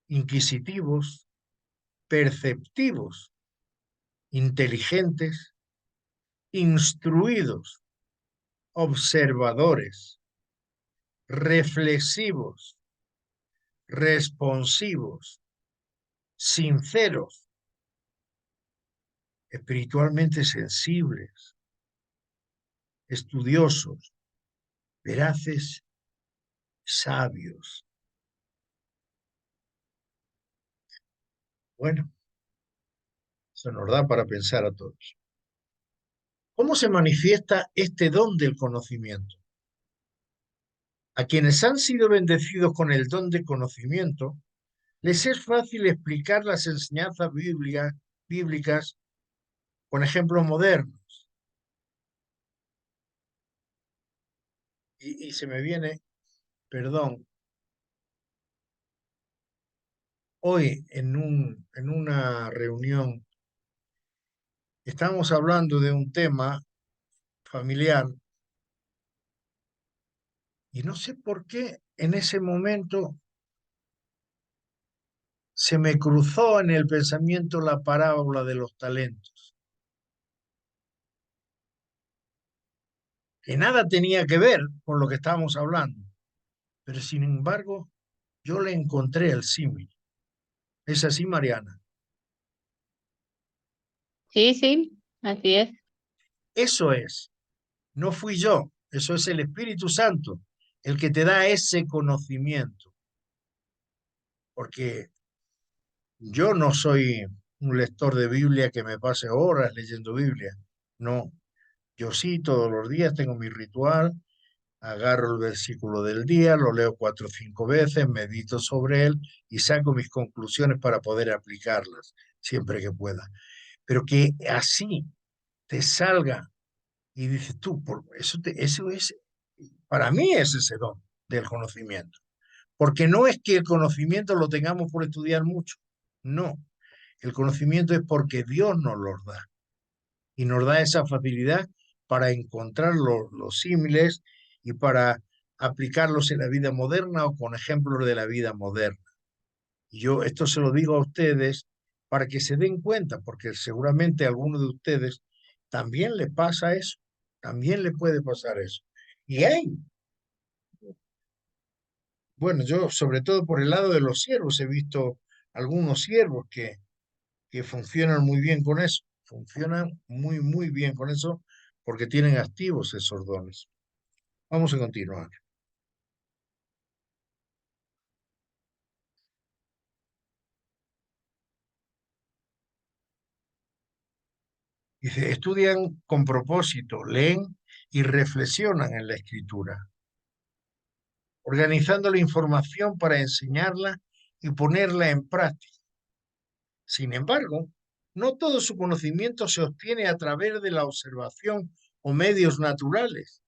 inquisitivos, perceptivos, inteligentes, instruidos, observadores, reflexivos, responsivos, sinceros, espiritualmente sensibles, estudiosos, veraces, sabios. Bueno, eso nos da para pensar a todos. ¿Cómo se manifiesta este don del conocimiento? A quienes han sido bendecidos con el don de conocimiento, les es fácil explicar las enseñanzas bíblicas con ejemplos modernos. Y se me viene, perdón, hoy en una reunión estábamos hablando de un tema familiar y no sé por qué en ese momento se me cruzó en el pensamiento la parábola de los talentos, que nada tenía que ver con lo que estábamos hablando, pero sin embargo yo le encontré el símil. ¿Es así, Mariana? Sí, sí, así es. Eso es, no fui yo, eso es el Espíritu Santo, el que te da ese conocimiento, porque yo no soy un lector de Biblia que me pase horas leyendo Biblia, no, yo sí todos los días tengo mi ritual, agarro el versículo del día, lo leo 4 o 5 veces, medito sobre él y saco mis conclusiones para poder aplicarlas siempre que pueda. Pero que así te salga y dices tú, eso es, para mí es ese don del conocimiento. Porque no es que el conocimiento lo tengamos por estudiar mucho, no. El conocimiento es porque Dios nos lo da y nos da esa facilidad para encontrar los símiles y para aplicarlos en la vida moderna o con ejemplos de la vida moderna. Y yo esto se lo digo a ustedes para que se den cuenta, porque seguramente a alguno de ustedes también le pasa eso, también le puede pasar eso. Y hay, bueno, yo sobre todo por el lado de los siervos he visto algunos siervos que funcionan muy bien con eso, funcionan muy, muy bien con eso porque tienen activos esos dones. Vamos a continuar. Dice, estudian con propósito, leen y reflexionan en la escritura, organizando la información para enseñarla y ponerla en práctica. Sin embargo, no todo su conocimiento se obtiene a través de la observación o medios naturales,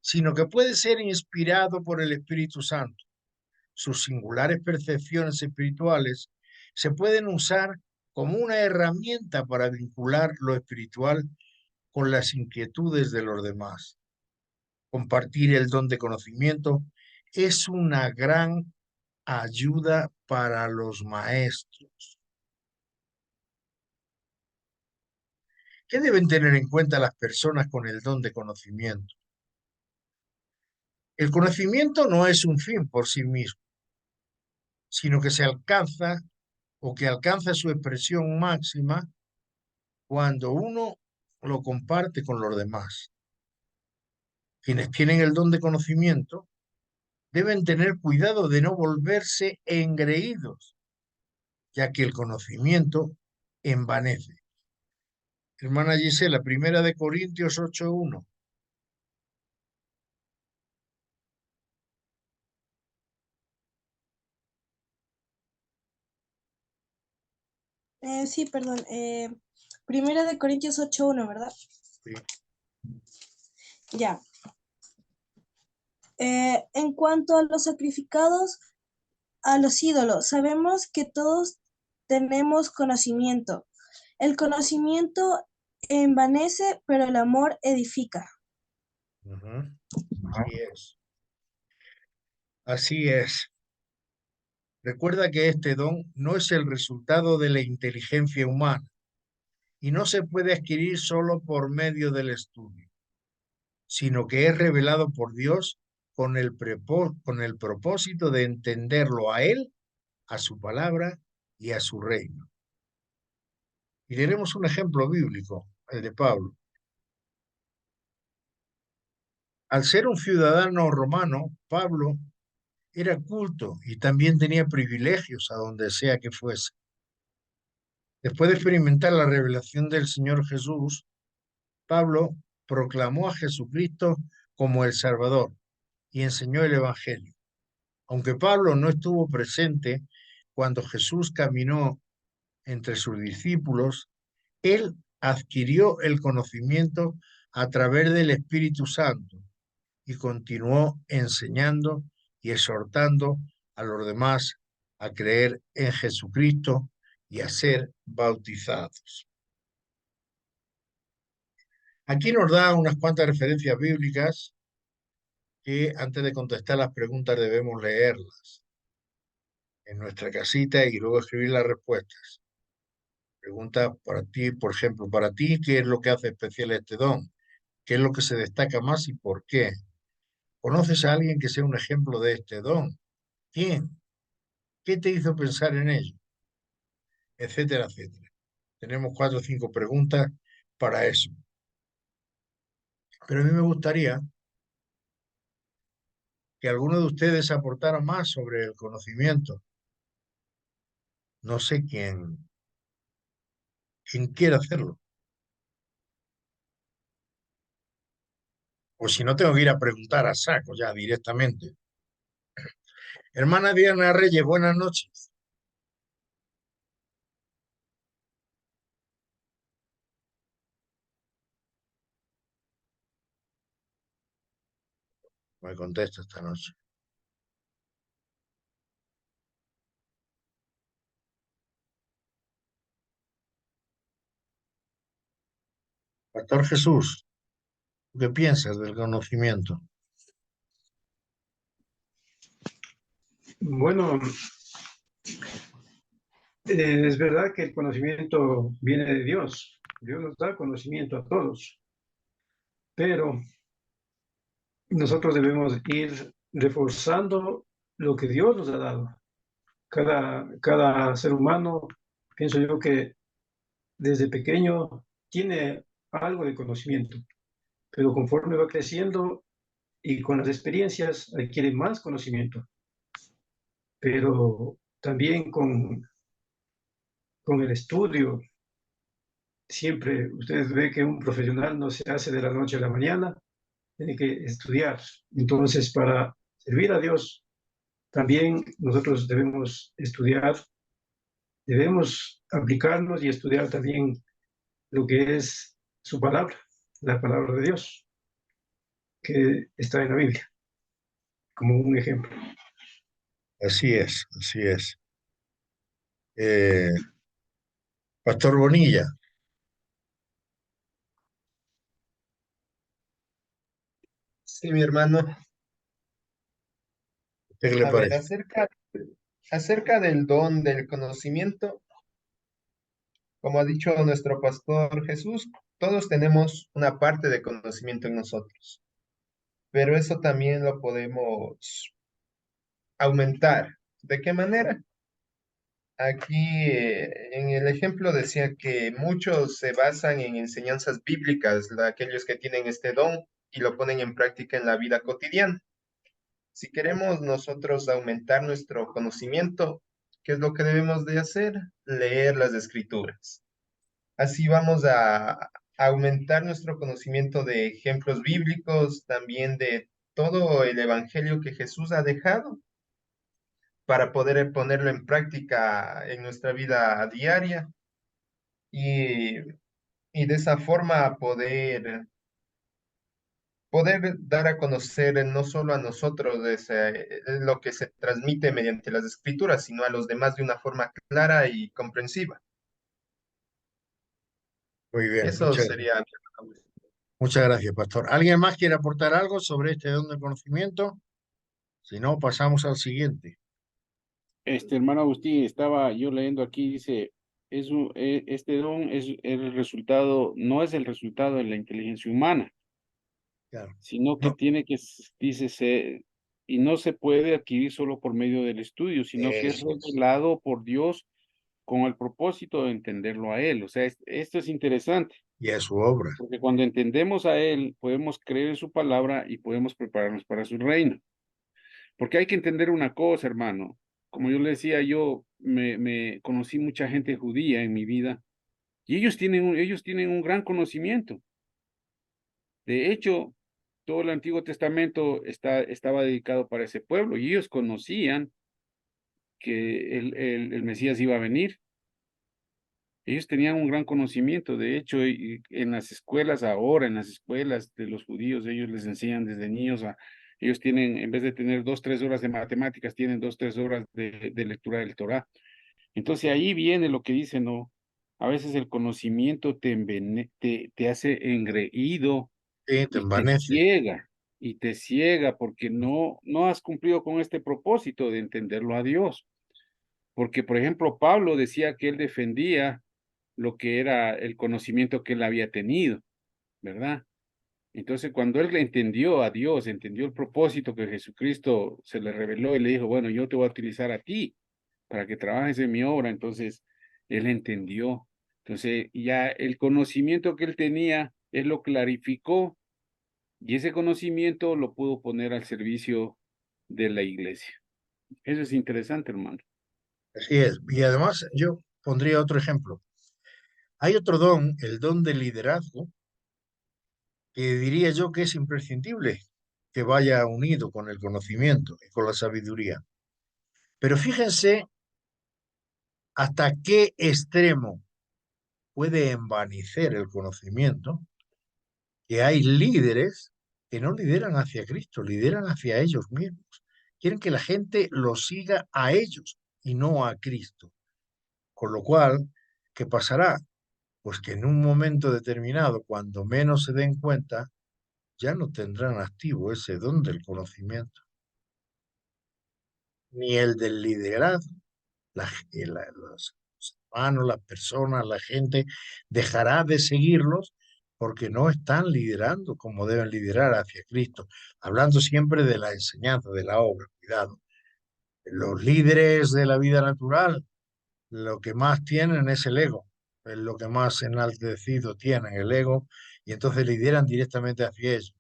sino que puede ser inspirado por el Espíritu Santo. sus singulares percepciones espirituales, se pueden usar como una herramienta para vincular lo espiritual con las inquietudes de los demás. Compartir el don de conocimiento es una gran ayuda para los maestros. ¿Qué deben tener en cuenta las personas con el don de conocimiento? El conocimiento no es un fin por sí mismo, sino que se alcanza o que alcanza su expresión máxima cuando uno lo comparte con los demás. Quienes tienen el don de conocimiento deben tener cuidado de no volverse engreídos, ya que el conocimiento envanece. Hermana Gisela, 1 Corintios 8:1. Sí, perdón. Primera de Corintios 8:1, ¿verdad? Sí. Ya. En cuanto a los sacrificados a los ídolos, sabemos que todos tenemos conocimiento. El conocimiento envanece, pero el amor edifica. Así es. Así es. Recuerda que este don no es el resultado de la inteligencia humana y no se puede adquirir solo por medio del estudio, sino que es revelado por Dios con el propósito de entenderlo a Él, a su palabra y a su reino. Y tenemos un ejemplo bíblico, el de Pablo. Al ser un ciudadano romano, Pablo era culto y también tenía privilegios a donde sea que fuese. Después de experimentar la revelación del Señor Jesús, Pablo proclamó a Jesucristo como el Salvador y enseñó el Evangelio. Aunque Pablo no estuvo presente cuando Jesús caminó entre sus discípulos, él adquirió el conocimiento a través del Espíritu Santo y continuó enseñando y exhortando a los demás a creer en Jesucristo y a ser bautizados. Aquí nos da unas cuantas referencias bíblicas que antes de contestar las preguntas debemos leerlas en nuestra casita y luego escribir las respuestas. Pregunta para ti, por ejemplo, para ti, ¿qué es lo que hace especial este don? ¿Qué es lo que se destaca más y por qué? ¿Conoces a alguien que sea un ejemplo de este don? ¿Quién? ¿Qué te hizo pensar en ello? Etcétera, etcétera. Tenemos 4 o 5 preguntas para eso. Pero a mí me gustaría que alguno de ustedes aportara más sobre el conocimiento. No sé quién quiere hacerlo. O si no, tengo que ir a preguntar a saco ya directamente. Hermana Diana Reyes, buenas noches. Me contesta esta noche. Pastor Jesús, ¿qué piensas del conocimiento? Bueno, es verdad que el conocimiento viene de Dios. Dios nos da conocimiento a todos, pero nosotros debemos ir reforzando lo que Dios nos ha dado. Cada ser humano, pienso yo que desde pequeño tiene algo de conocimiento, pero conforme va creciendo y con las experiencias adquiere más conocimiento. Pero también con el estudio, siempre ustedes ven que un profesional no se hace de la noche a la mañana, tiene que estudiar. Entonces, para servir a Dios, también nosotros debemos estudiar, debemos aplicarnos y estudiar también lo que es su palabra, la palabra de Dios, que está en la Biblia, como un ejemplo. Así es, así es. Eh, Pastor Bonilla, Sí, mi hermano. ¿qué le A ver, parece? acerca del don del conocimiento, como ha dicho nuestro pastor Jesús, todos tenemos una parte de conocimiento en nosotros, pero eso también lo podemos aumentar. ¿De qué manera? Aquí en el ejemplo decía que muchos se basan en enseñanzas bíblicas, aquellos que tienen este don y lo ponen en práctica en la vida cotidiana. Si queremos nosotros aumentar nuestro conocimiento, ¿qué es lo que debemos de hacer? Leer las escrituras. Así vamos a aumentar nuestro conocimiento de ejemplos bíblicos, también de todo el evangelio que Jesús ha dejado para poder ponerlo en práctica en nuestra vida diaria y, y de esa forma poder dar a conocer no solo a nosotros lo que se transmite mediante las escrituras, sino a los demás de una forma clara y comprensiva. Muy bien, Eso sería. muchas gracias, Pastor. ¿Alguien más quiere aportar algo sobre este don de conocimiento? Si no, pasamos al siguiente. Hermano Agustín, estaba yo leyendo aquí, dice, este don es el resultado, no es el resultado de la inteligencia humana, Claro. sino que No, tiene que, dice, y no se puede adquirir solo por medio del estudio, sino que es eso es. revelado por Dios con el propósito de entenderlo a Él. O sea, esto es interesante, Y es su obra. porque cuando entendemos a Él, podemos creer en su palabra y podemos prepararnos para su reino. Porque hay que entender una cosa, hermano. Como yo le decía, yo me conocí mucha gente judía en mi vida y ellos tienen un gran conocimiento. De hecho, todo el Antiguo Testamento estaba dedicado para ese pueblo y ellos conocían que el Mesías iba a venir. Ellos tenían un gran conocimiento. De hecho, en las escuelas ahora, en las escuelas de los judíos, ellos les enseñan desde niños ellos tienen, en vez de tener 2, 3 horas de matemáticas, tienen 2, 3 horas de lectura del Torá. Entonces ahí viene lo que dice, ¿no? A veces el conocimiento te hace engreído Sí, te y envanece. te ciega porque no has cumplido con este propósito de entenderlo a Dios. Porque, por ejemplo, Pablo decía que él defendía lo que era el conocimiento que él había tenido, ¿verdad? Entonces, cuando él entendió a Dios, entendió el propósito que Jesucristo se le reveló y le dijo, bueno, yo te voy a utilizar a ti para que trabajes en mi obra, entonces él entendió. Entonces, ya el conocimiento que él tenía, él lo clarificó y ese conocimiento lo pudo poner al servicio de la iglesia. Eso es interesante, hermano. Así es. Y además yo pondría otro ejemplo. Hay otro don, el don del liderazgo, que diría yo que es imprescindible que vaya unido con el conocimiento y con la sabiduría. Pero fíjense hasta qué extremo puede envanecer el conocimiento, que hay líderes que no lideran hacia Cristo, lideran hacia ellos mismos. Quieren que la gente los siga a ellos y no a Cristo. Con lo cual, ¿qué pasará? Pues que en un momento determinado, cuando menos se den cuenta, ya no tendrán activo ese don del conocimiento, ni el del liderazgo. Los hermanos, las personas, la gente dejará de seguirlos porque no están liderando como deben liderar hacia Cristo, hablando siempre de la enseñanza, de la obra, cuidado. Los líderes de la vida natural lo que más tienen es el ego, es lo que más enaltecido tienen, el ego, y entonces lideran directamente hacia ellos.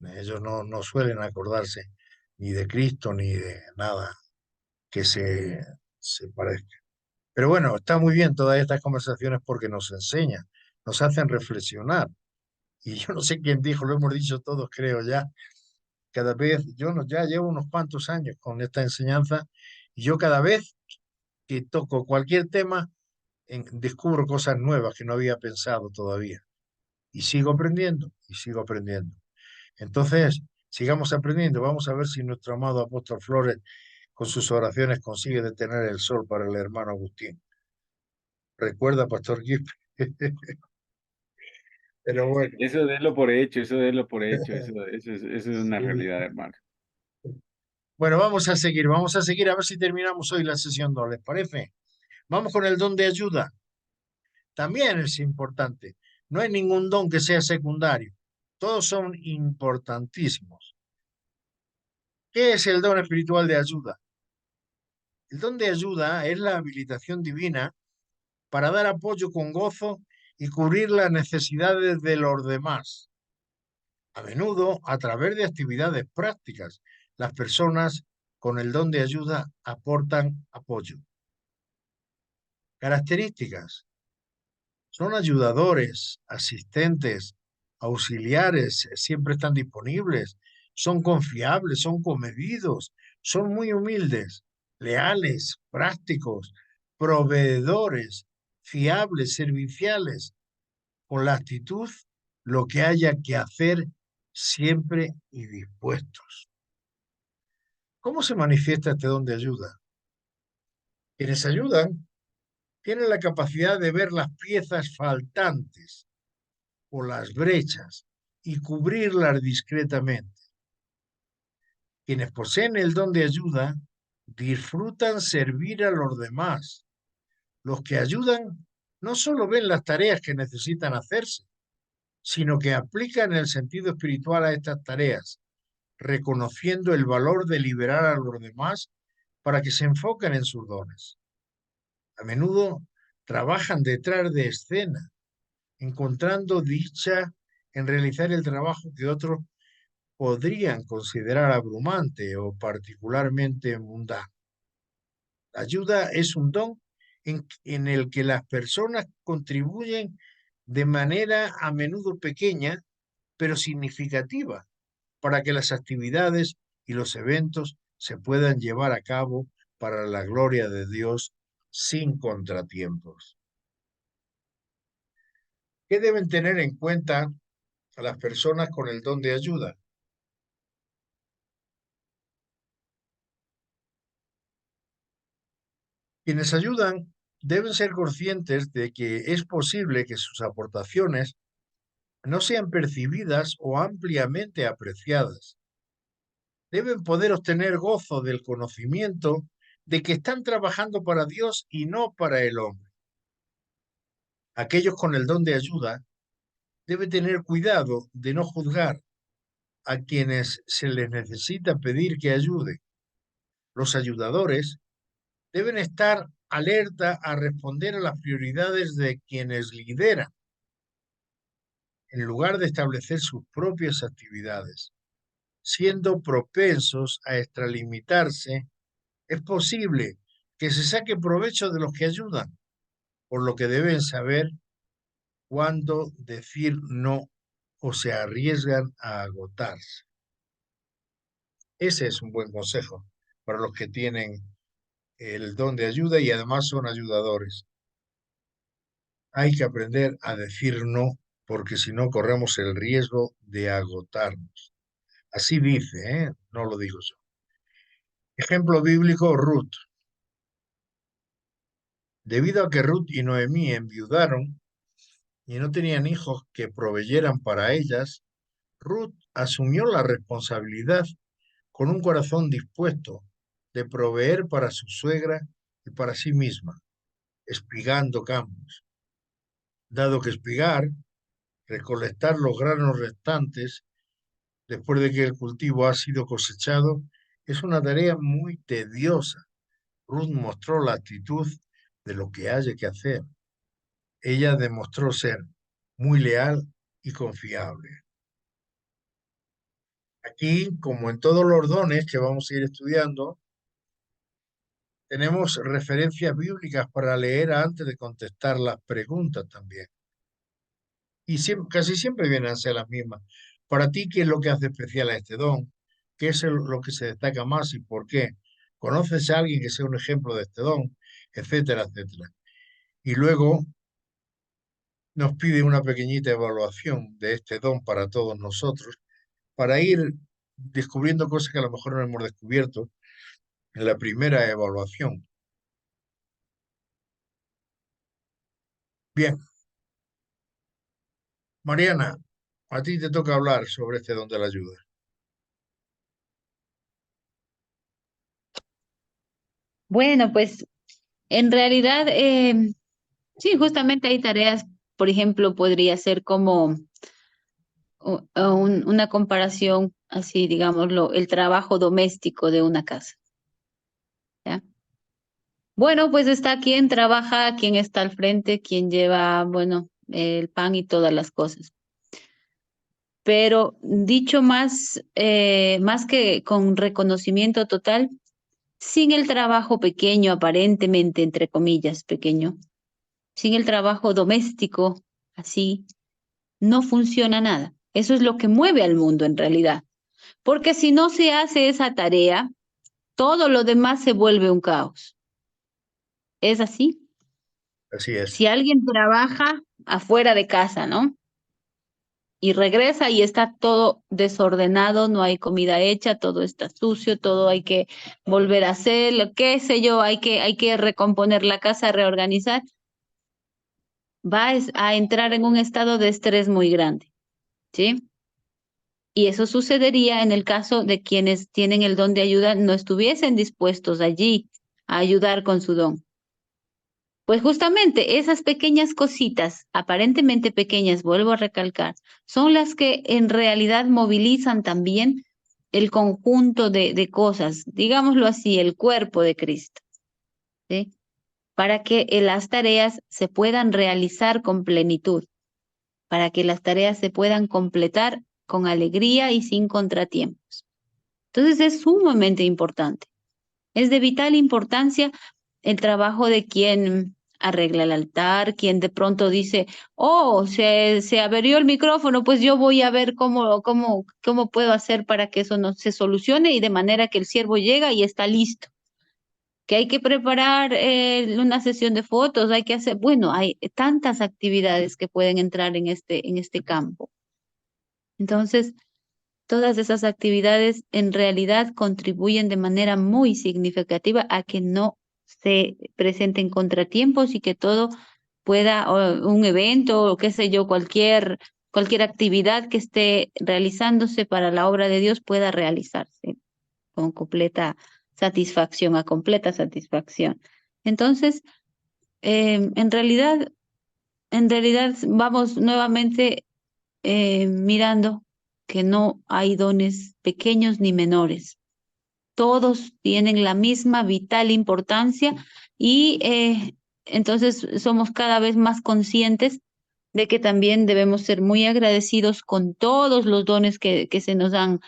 Ellos no suelen acordarse ni de Cristo ni de nada que se parezca. Pero bueno, está muy bien todas estas conversaciones porque nos enseñan, nos hacen reflexionar. Y yo no sé quién dijo, lo hemos dicho todos, creo ya, cada vez, yo no, ya llevo unos cuantos años con esta enseñanza y yo cada vez que toco cualquier tema, descubro cosas nuevas que no había pensado todavía. Y sigo aprendiendo, y sigo aprendiendo. Entonces, sigamos aprendiendo. Vamos a ver si nuestro amado apóstol Flores con sus oraciones consigue detener el sol para el hermano Agustín. Recuerda, Pastor Gibb. Pero bueno. Eso délo por hecho, eso délo por hecho, eso es una Sí. realidad, hermano. Bueno, vamos a seguir a ver si terminamos hoy la sesión 2, ¿les parece? Vamos con el don de ayuda. También es importante. No hay ningún don que sea secundario. Todos son importantísimos. ¿Qué es el don espiritual de ayuda? El don de ayuda es la habilitación divina para dar apoyo con gozo y cubrir las necesidades de los demás. A menudo, a través de actividades prácticas, las personas con el don de ayuda aportan apoyo. Características. Son ayudadores, asistentes, auxiliares, siempre están disponibles, son confiables, son comedidos, son muy humildes, leales, prácticos, proveedores, fiables, serviciales, con la actitud, lo que haya que hacer siempre y dispuestos. ¿Cómo se manifiesta este don de ayuda? Quienes ayudan tienen la capacidad de ver las piezas faltantes o las brechas y cubrirlas discretamente. Quienes poseen el don de ayuda disfrutan servir a los demás. Los que ayudan no solo ven las tareas que necesitan hacerse, sino que aplican el sentido espiritual a estas tareas, reconociendo el valor de liberar a los demás para que se enfoquen en sus dones. A menudo trabajan detrás de escena, encontrando dicha en realizar el trabajo que otros podrían considerar abrumante o particularmente mundano. La ayuda es un don en el que las personas contribuyen de manera a menudo pequeña, pero significativa, para que las actividades y los eventos se puedan llevar a cabo para la gloria de Dios sin contratiempos. ¿Qué deben tener en cuenta las personas con el don de ayuda? Quienes ayudan deben ser conscientes de que es posible que sus aportaciones no sean percibidas o ampliamente apreciadas. Deben poder obtener gozo del conocimiento de que están trabajando para Dios y no para el hombre. Aquellos con el don de ayuda deben tener cuidado de no juzgar a quienes se les necesita pedir que ayude. Los ayudadores deben estar alerta a responder a las prioridades de quienes lideran, en lugar de establecer sus propias actividades. Siendo propensos a extralimitarse, es posible que se saque provecho de los que ayudan, por lo que deben saber cuándo decir no o se arriesgan a agotarse. Ese es un buen consejo para los que tienen el don de ayuda y además son ayudadores. Hay que aprender a decir no, porque si no corremos el riesgo de agotarnos. Así dice, no lo digo yo. Ejemplo bíblico, Ruth. Debido a que Ruth y Noemí enviudaron y no tenían hijos que proveyeran para ellas, Ruth asumió la responsabilidad con un corazón dispuesto de proveer para su suegra y para sí misma, espigando campos. Dado que espigar, recolectar los granos restantes después de que el cultivo ha sido cosechado, es una tarea muy tediosa. Ruth mostró la actitud de lo que haya que hacer. Ella demostró ser muy leal y confiable. Aquí, como en todos los dones que vamos a ir estudiando, tenemos referencias bíblicas para leer antes de contestar las preguntas también. Y casi siempre vienen a ser las mismas. Para ti, ¿qué es lo que hace especial a este don? ¿Qué es lo que se destaca más y por qué? ¿Conoces a alguien que sea un ejemplo de este don? Etcétera, etcétera. Y luego nos pide una pequeñita evaluación de este don para todos nosotros, para ir descubriendo cosas que a lo mejor no hemos descubierto en la primera evaluación. Bien, Mariana, a ti te toca hablar sobre este don de la ayuda. Bueno, pues en realidad, sí, justamente hay tareas, por ejemplo, podría ser como una comparación, así digámoslo, el trabajo doméstico de una casa. ¿Ya? Bueno, pues está quien trabaja, quien está al frente, quien lleva, bueno, el pan y todas las cosas. Pero dicho más, más que con reconocimiento total, sin el trabajo pequeño, aparentemente, entre comillas, pequeño, sin el trabajo doméstico, así, no funciona nada. Eso es lo que mueve al mundo en realidad. Porque si no se hace esa tarea, todo lo demás se vuelve un caos. ¿Es así? Así es. Si alguien trabaja afuera de casa, ¿no? Y regresa y está todo desordenado, no hay comida hecha, todo está sucio, todo hay que volver a hacer, qué sé yo, hay que recomponer la casa, reorganizar, va a entrar en un estado de estrés muy grande, ¿sí? Y eso sucedería en el caso de quienes tienen el don de ayuda no estuviesen dispuestos allí a ayudar con su don. Pues justamente esas pequeñas cositas, aparentemente pequeñas, vuelvo a recalcar, son las que en realidad movilizan también el conjunto de cosas, digámoslo así, el cuerpo de Cristo, ¿sí? Para que las tareas se puedan realizar con plenitud, para que las tareas se puedan completar con alegría y sin contratiempos. Entonces es sumamente importante. Es de vital importancia el trabajo de quien arregla el altar, quien de pronto dice, oh, se averió el micrófono, pues yo voy a ver cómo puedo hacer para que eso no se solucione y de manera que el siervo llega y está listo. Que hay que preparar una sesión de fotos, hay que hacer, bueno, hay tantas actividades que pueden entrar en este campo. Entonces, todas esas actividades en realidad contribuyen de manera muy significativa a que no se presenten contratiempos y que todo pueda, o un evento o qué sé yo, cualquier actividad que esté realizándose para la obra de Dios pueda realizarse con completa satisfacción, a completa satisfacción. Entonces, en realidad vamos nuevamente mirando que no hay dones pequeños ni menores. Todos tienen la misma vital importancia y entonces somos cada vez más conscientes de que también debemos ser muy agradecidos con todos los dones que se nos han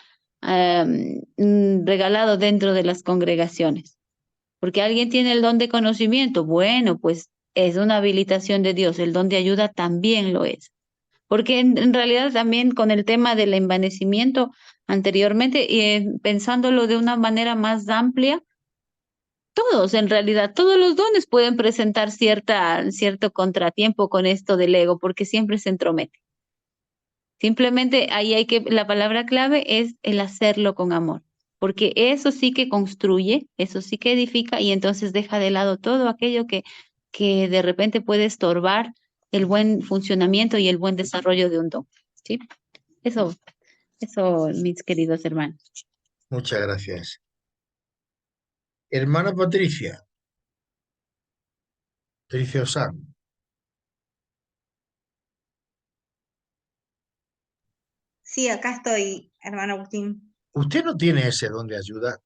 regalado dentro de las congregaciones. Porque alguien tiene el don de conocimiento, bueno, pues es una habilitación de Dios, el don de ayuda también lo es. Porque en realidad también con el tema del envanecimiento anteriormente, pensándolo de una manera más amplia, todos en realidad, todos los dones pueden presentar cierto contratiempo con esto del ego, porque siempre se entromete. Simplemente ahí la palabra clave es el hacerlo con amor, porque eso sí que construye, eso sí que edifica y entonces deja de lado todo aquello que de repente puede estorbar el buen funcionamiento y el buen desarrollo de un don, ¿sí? Eso, mis queridos hermanos. Muchas gracias. Hermana Patricia Osán, Sí, acá estoy, hermano Agustín. ¿usted no tiene ese don de ayuda?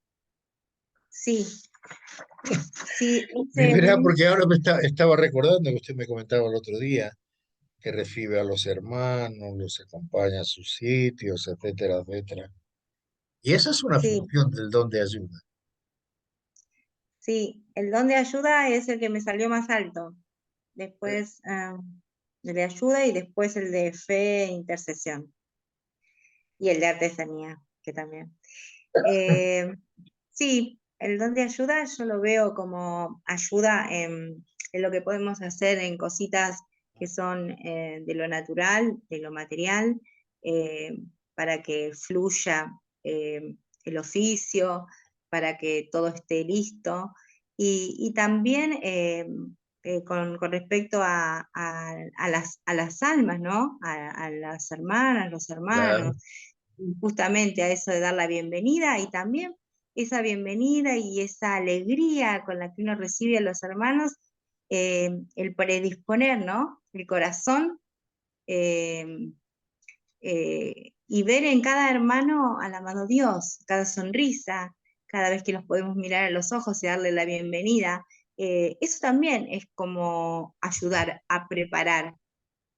Sí, sí, Verá, porque ahora estaba recordando que usted me comentaba el otro día que recibe a los hermanos, los acompaña a sus sitios, etcétera, etcétera. Y esa es una sí, función del don de ayuda. sí, el don de ayuda es el que me salió más alto. Después el de ayuda y después el de fe e intercesión. Y el de artesanía, que también. Sí, el don de ayuda yo lo veo como ayuda en lo que podemos hacer en cositas que son de lo natural, de lo material, para que fluya el oficio, para que todo esté listo. Y también con respecto a las almas, ¿no? A las hermanas, los Claro. hermanos, justamente a eso de dar la bienvenida y también esa bienvenida y esa alegría con la que uno recibe a los hermanos, el predisponer, ¿no? El corazón, eh, y ver en cada hermano al amado Dios, cada sonrisa, cada vez que los podemos mirar a los ojos y darle la bienvenida. Eso también es como ayudar a preparar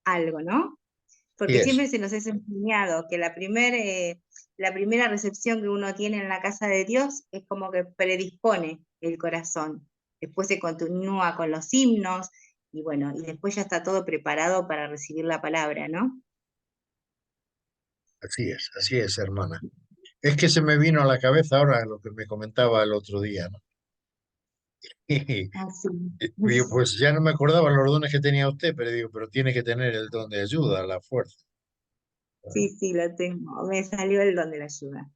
algo, ¿no? Y Porque es, siempre se nos es enseñado que la primera recepción que uno tiene en la casa de Dios es como que predispone el corazón. Después se continúa con los himnos y bueno, y después ya está todo preparado para recibir la palabra, ¿no? así es, hermana. Es que se me vino a la cabeza ahora lo que me comentaba el otro día, ¿no? Así. Digo, pues ya no me acordaba los dones que tenía usted, pero digo, pero tiene que tener el don de ayuda, la fuerza. Sí, sí, lo tengo. Me salió el don de la ayuda.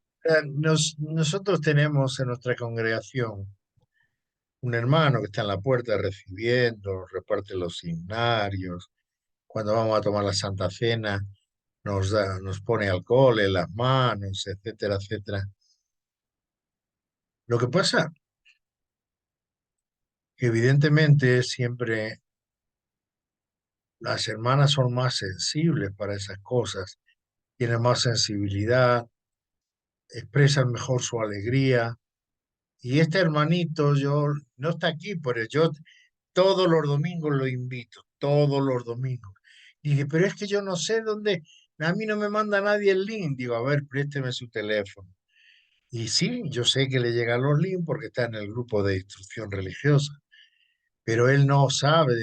Nosotros tenemos en nuestra congregación un hermano que está en la puerta recibiendo, reparte los signarios. Cuando vamos a tomar la Santa Cena, nos pone alcohol en las manos, etcétera, etcétera. Lo que pasa, que evidentemente siempre las hermanas son más sensibles para esas cosas, tienen más sensibilidad, expresan mejor su alegría. Y este hermanito, yo no está aquí, pero yo todos los domingos lo invito, todos los domingos. Y dije, pero es que yo no sé dónde, a mí no me manda nadie el link. Digo, a ver, présteme su teléfono. Y sí, yo sé que le llegan los links porque está en el grupo de instrucción religiosa, pero él no sabe,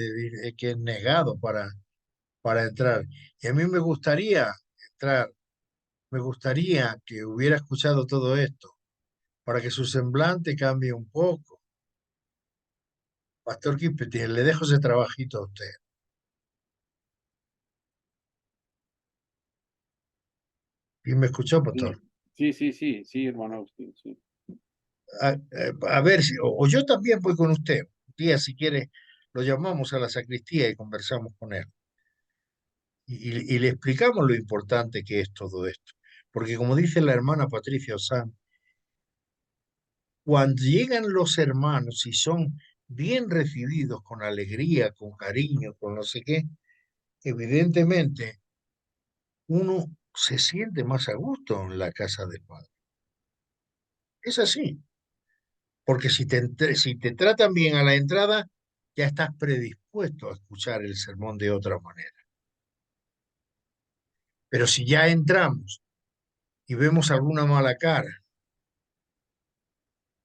es que es negado para entrar. Y a mí me gustaría entrar, me gustaría que hubiera escuchado todo esto para que su semblante cambie un poco. Pastor Quispe, le dejo ese trabajito a usted. ¿Y me escuchó, pastor? Sí, hermano Agustín, sí. A ver, o yo también voy con usted. Un día, si quiere, lo llamamos a la sacristía y conversamos con él. Y le explicamos lo importante que es todo esto. Porque como dice la hermana Patricia Osán, cuando llegan los hermanos y son bien recibidos con alegría, con cariño, con no sé qué, evidentemente uno se siente más a gusto en la casa del Padre. Es así, porque si te tratan bien a la entrada, ya estás predispuesto a escuchar el sermón de otra manera. Pero si ya entramos y vemos alguna mala cara,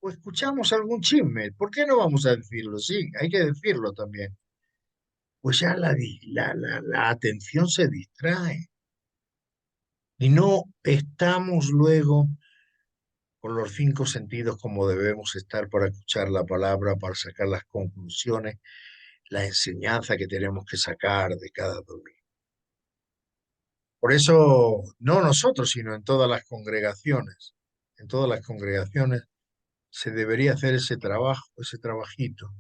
o escuchamos algún chisme, ¿por qué no vamos a decirlo? Sí, hay que decirlo también. Pues ya la atención se distrae y no estamos luego con los cinco sentidos como debemos estar para escuchar la palabra, para sacar las conclusiones, la enseñanza que tenemos que sacar de cada domingo. Por eso, no nosotros, sino en todas las congregaciones se debería hacer ese trabajo, ese trabajito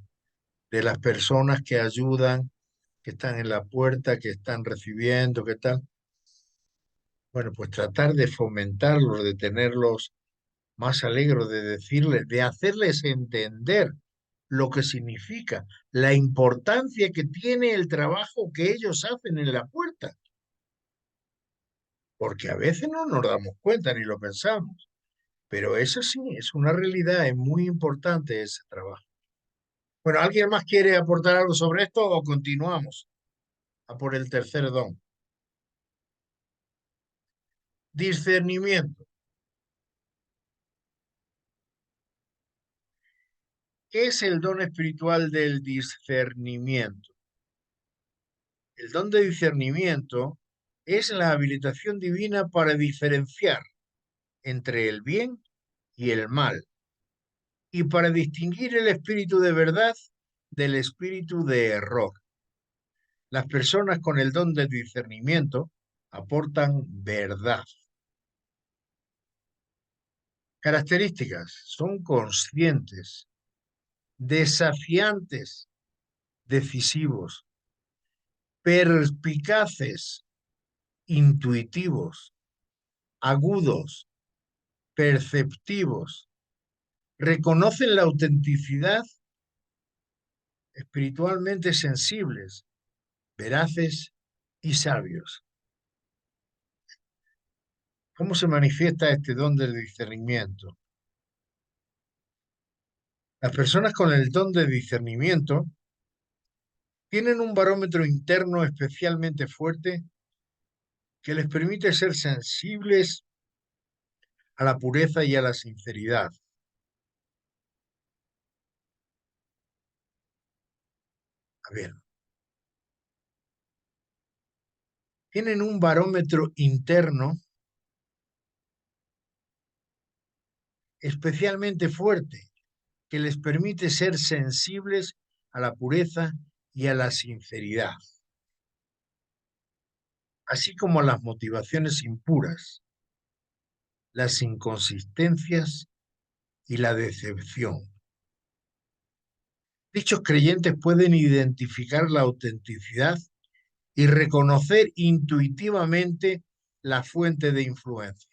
de las personas que ayudan, que están en la puerta, que están recibiendo, que están, bueno, pues tratar de fomentarlos, de tenerlos más alegres, de decirles, de hacerles entender lo que significa, la importancia que tiene el trabajo que ellos hacen en la puerta. Porque a veces no nos damos cuenta ni lo pensamos, pero eso sí, es una realidad, es muy importante ese trabajo. Bueno, ¿alguien más quiere aportar algo sobre esto o continuamos a por el tercer don? Discernimiento. ¿Qué es el don espiritual del discernimiento? El don de discernimiento es la habilitación divina para diferenciar entre el bien y el mal y para distinguir el espíritu de verdad del espíritu de error. Las personas con el don de discernimiento aportan verdad. Características: son conscientes, desafiantes, decisivos, perspicaces, intuitivos, agudos, perceptivos, reconocen la autenticidad, espiritualmente sensibles, veraces y sabios. ¿Cómo se manifiesta este don del discernimiento? Las personas con el don de discernimiento tienen un barómetro interno especialmente fuerte que les permite ser sensibles a la pureza y a la sinceridad. A ver, tienen un barómetro interno especialmente fuerte que les permite ser sensibles a la pureza y a la sinceridad, así como a las motivaciones impuras, las inconsistencias y la decepción. Dichos creyentes pueden identificar la autenticidad y reconocer intuitivamente la fuente de influencia.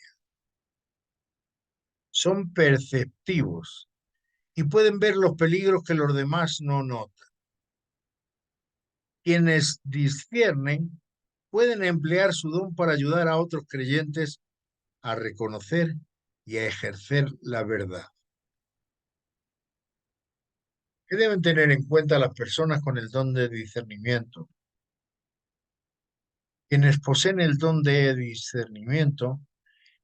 Son perceptivos y pueden ver los peligros que los demás no notan. Quienes disciernen pueden emplear su don para ayudar a otros creyentes a reconocer y a ejercer la verdad. ¿Qué deben tener en cuenta las personas con el don de discernimiento? Quienes poseen el don de discernimiento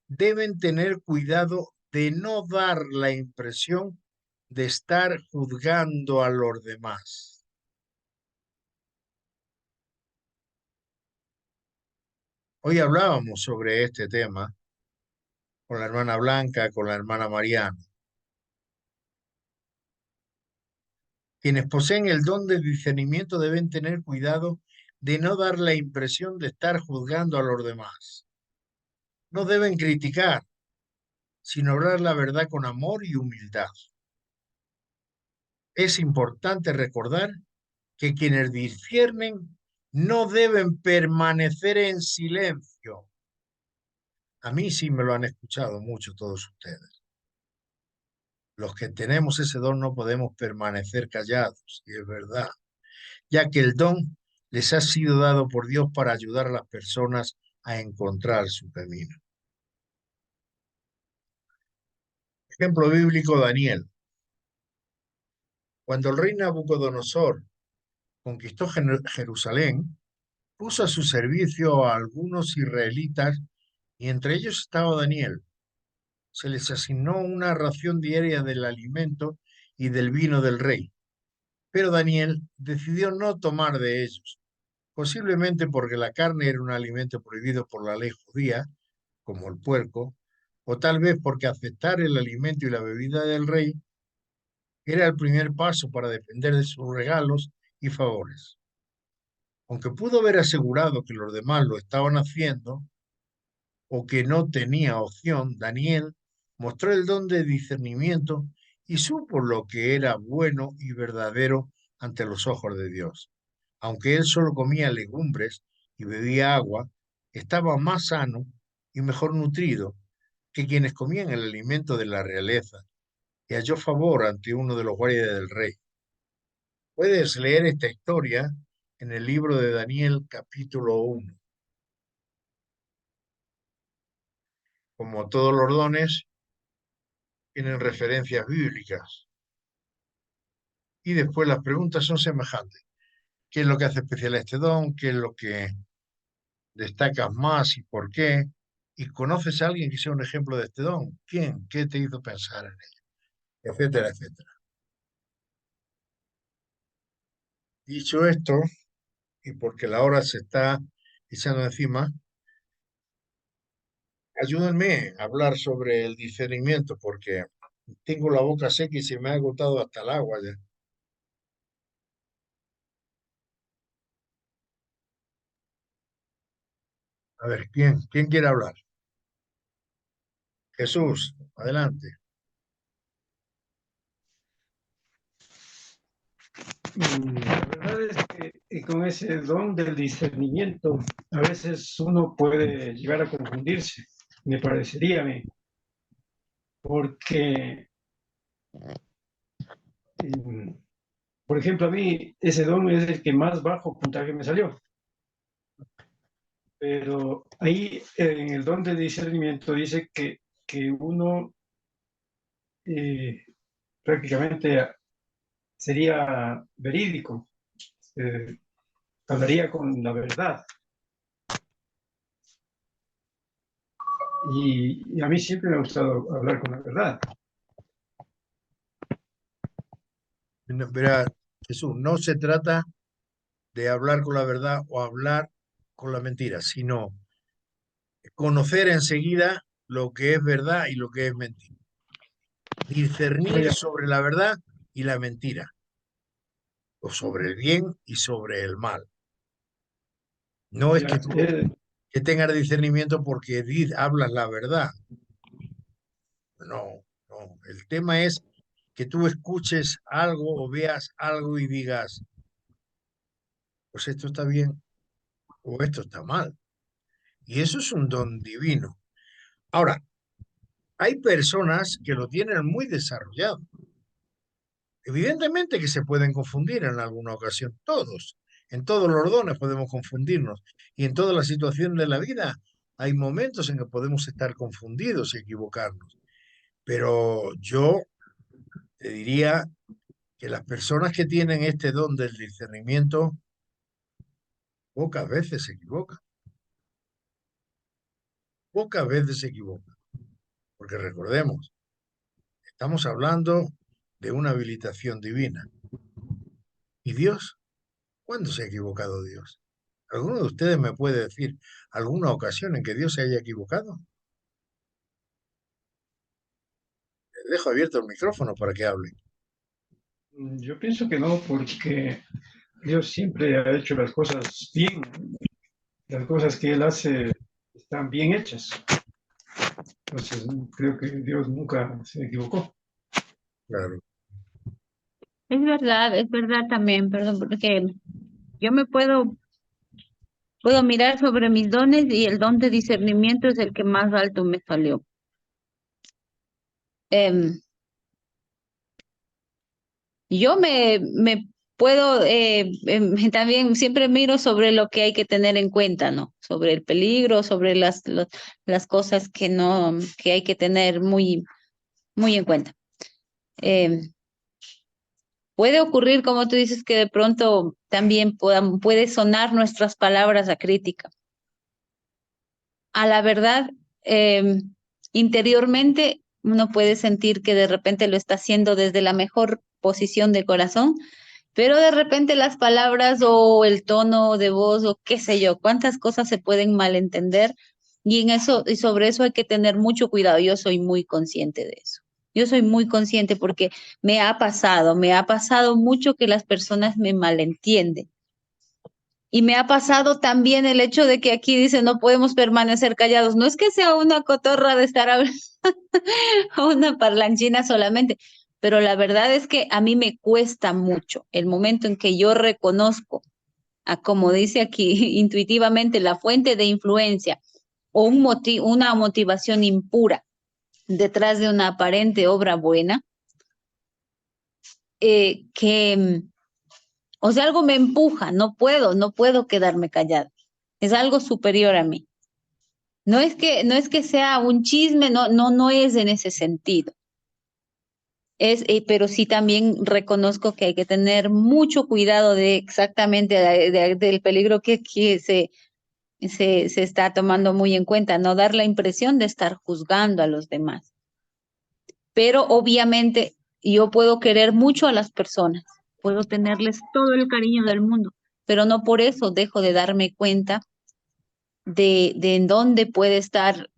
deben tener cuidado de no dar la impresión de estar juzgando a los demás. Hoy hablábamos sobre este tema con la hermana Blanca, con la hermana Mariana. Quienes poseen el don de discernimiento deben tener cuidado de no dar la impresión de estar juzgando a los demás. No deben criticar, sino hablar la verdad con amor y humildad. Es importante recordar que quienes disciernen no deben permanecer en silencio. A mí sí me lo han escuchado mucho todos ustedes. Los que tenemos ese don no podemos permanecer callados, y es verdad, ya que el don les ha sido dado por Dios para ayudar a las personas a encontrar su camino. Ejemplo bíblico, Daniel. Cuando el rey Nabucodonosor conquistó Jerusalén, puso a su servicio a algunos israelitas y entre ellos estaba Daniel. Se les asignó una ración diaria del alimento y del vino del rey, pero Daniel decidió no tomar de ellos, posiblemente porque la carne era un alimento prohibido por la ley judía, como el puerco, o tal vez porque aceptar el alimento y la bebida del rey era el primer paso para depender de sus regalos y favores. Aunque pudo haber asegurado que los demás lo estaban haciendo, o que no tenía opción, Daniel mostró el don de discernimiento y supo lo que era bueno y verdadero ante los ojos de Dios. Aunque él solo comía legumbres y bebía agua, estaba más sano y mejor nutrido que quienes comían el alimento de la realeza, y halló favor ante uno de los guardias del rey. Puedes leer esta historia en el libro de Daniel, capítulo 1. Como todos los dones, tienen referencias bíblicas. Y después las preguntas son semejantes. ¿Qué es lo que hace especial a este don? ¿Qué es lo que destacas más y por qué? ¿Y conoces a alguien que sea un ejemplo de este don? ¿Quién? ¿Qué te hizo pensar en ello? Etcétera, etcétera. Dicho esto, y porque la hora se está echando encima, ayúdenme a hablar sobre el discernimiento, porque tengo la boca seca y se me ha agotado hasta el agua ya. A ver, ¿quién quiere hablar? Jesús, adelante. La verdad es que con ese don del discernimiento, a veces uno puede llegar a confundirse, me parecería a mí, porque, por ejemplo, a mí ese don es el que más bajo puntaje me salió, pero ahí en el don de discernimiento dice que uno prácticamente sería verídico, hablaría con la verdad. Y a mí siempre me ha gustado hablar con la verdad. Verá, Jesús, no se trata de hablar con la verdad o hablar con la mentira, sino conocer enseguida lo que es verdad y lo que es mentira. Discernir sobre la verdad y la mentira, o sobre el bien y sobre el mal. No es que tú que tengas discernimiento porque hablas la verdad. No, no. El tema es que tú escuches algo o veas algo y digas, pues esto está bien o esto está mal. Y eso es un don divino. Ahora, hay personas que lo tienen muy desarrollado. Evidentemente que se pueden confundir en alguna ocasión, todos. En todos los dones podemos confundirnos. Y en todas las situaciones de la vida hay momentos en que podemos estar confundidos y equivocarnos. Pero yo te diría que las personas que tienen este don del discernimiento pocas veces se equivocan. Pocas veces se equivocan. Porque recordemos, estamos hablando de una habilitación divina. ¿Y Dios? ¿Cuándo se ha equivocado Dios? ¿Alguno de ustedes me puede decir alguna ocasión en que Dios se haya equivocado? Les dejo abierto el micrófono para que hablen. Yo pienso que no, porque Dios siempre ha hecho las cosas bien. Las cosas que Él hace están bien hechas. Entonces, creo que Dios nunca se equivocó. Claro. Es verdad también, perdón, porque yo me puedo mirar sobre mis dones y el don de discernimiento es el que más alto me salió. Yo me puedo, también siempre miro sobre lo que hay que tener en cuenta, ¿no? Sobre el peligro, sobre las cosas que no, que hay que tener muy, muy en cuenta. Puede ocurrir, como tú dices, que de pronto también puede sonar nuestras palabras a crítica. A la verdad, interiormente uno puede sentir que de repente lo está haciendo desde la mejor posición de corazón, pero de repente las palabras o el tono de voz o qué sé yo, cuántas cosas se pueden malentender y sobre eso hay que tener mucho cuidado. Yo soy muy consciente de eso. Yo soy muy consciente porque me ha pasado mucho que las personas me malentienden. Y me ha pasado también el hecho de que aquí dice no podemos permanecer callados. No es que sea una cotorra de estar hablando, una parlanchina solamente, pero la verdad es que a mí me cuesta mucho el momento en que yo reconozco, como dice aquí, intuitivamente la fuente de influencia o una motivación impura detrás de una aparente obra buena, o sea, algo me empuja, no puedo quedarme callada. Es algo superior a mí. No es que sea un chisme, no es en ese sentido. Pero sí también reconozco que hay que tener mucho cuidado de exactamente del peligro que aquí se está tomando muy en cuenta, no dar la impresión de estar juzgando a los demás. Pero obviamente yo puedo querer mucho a las personas, puedo tenerles todo el cariño del mundo, pero no por eso dejo de darme cuenta de en dónde puede estar,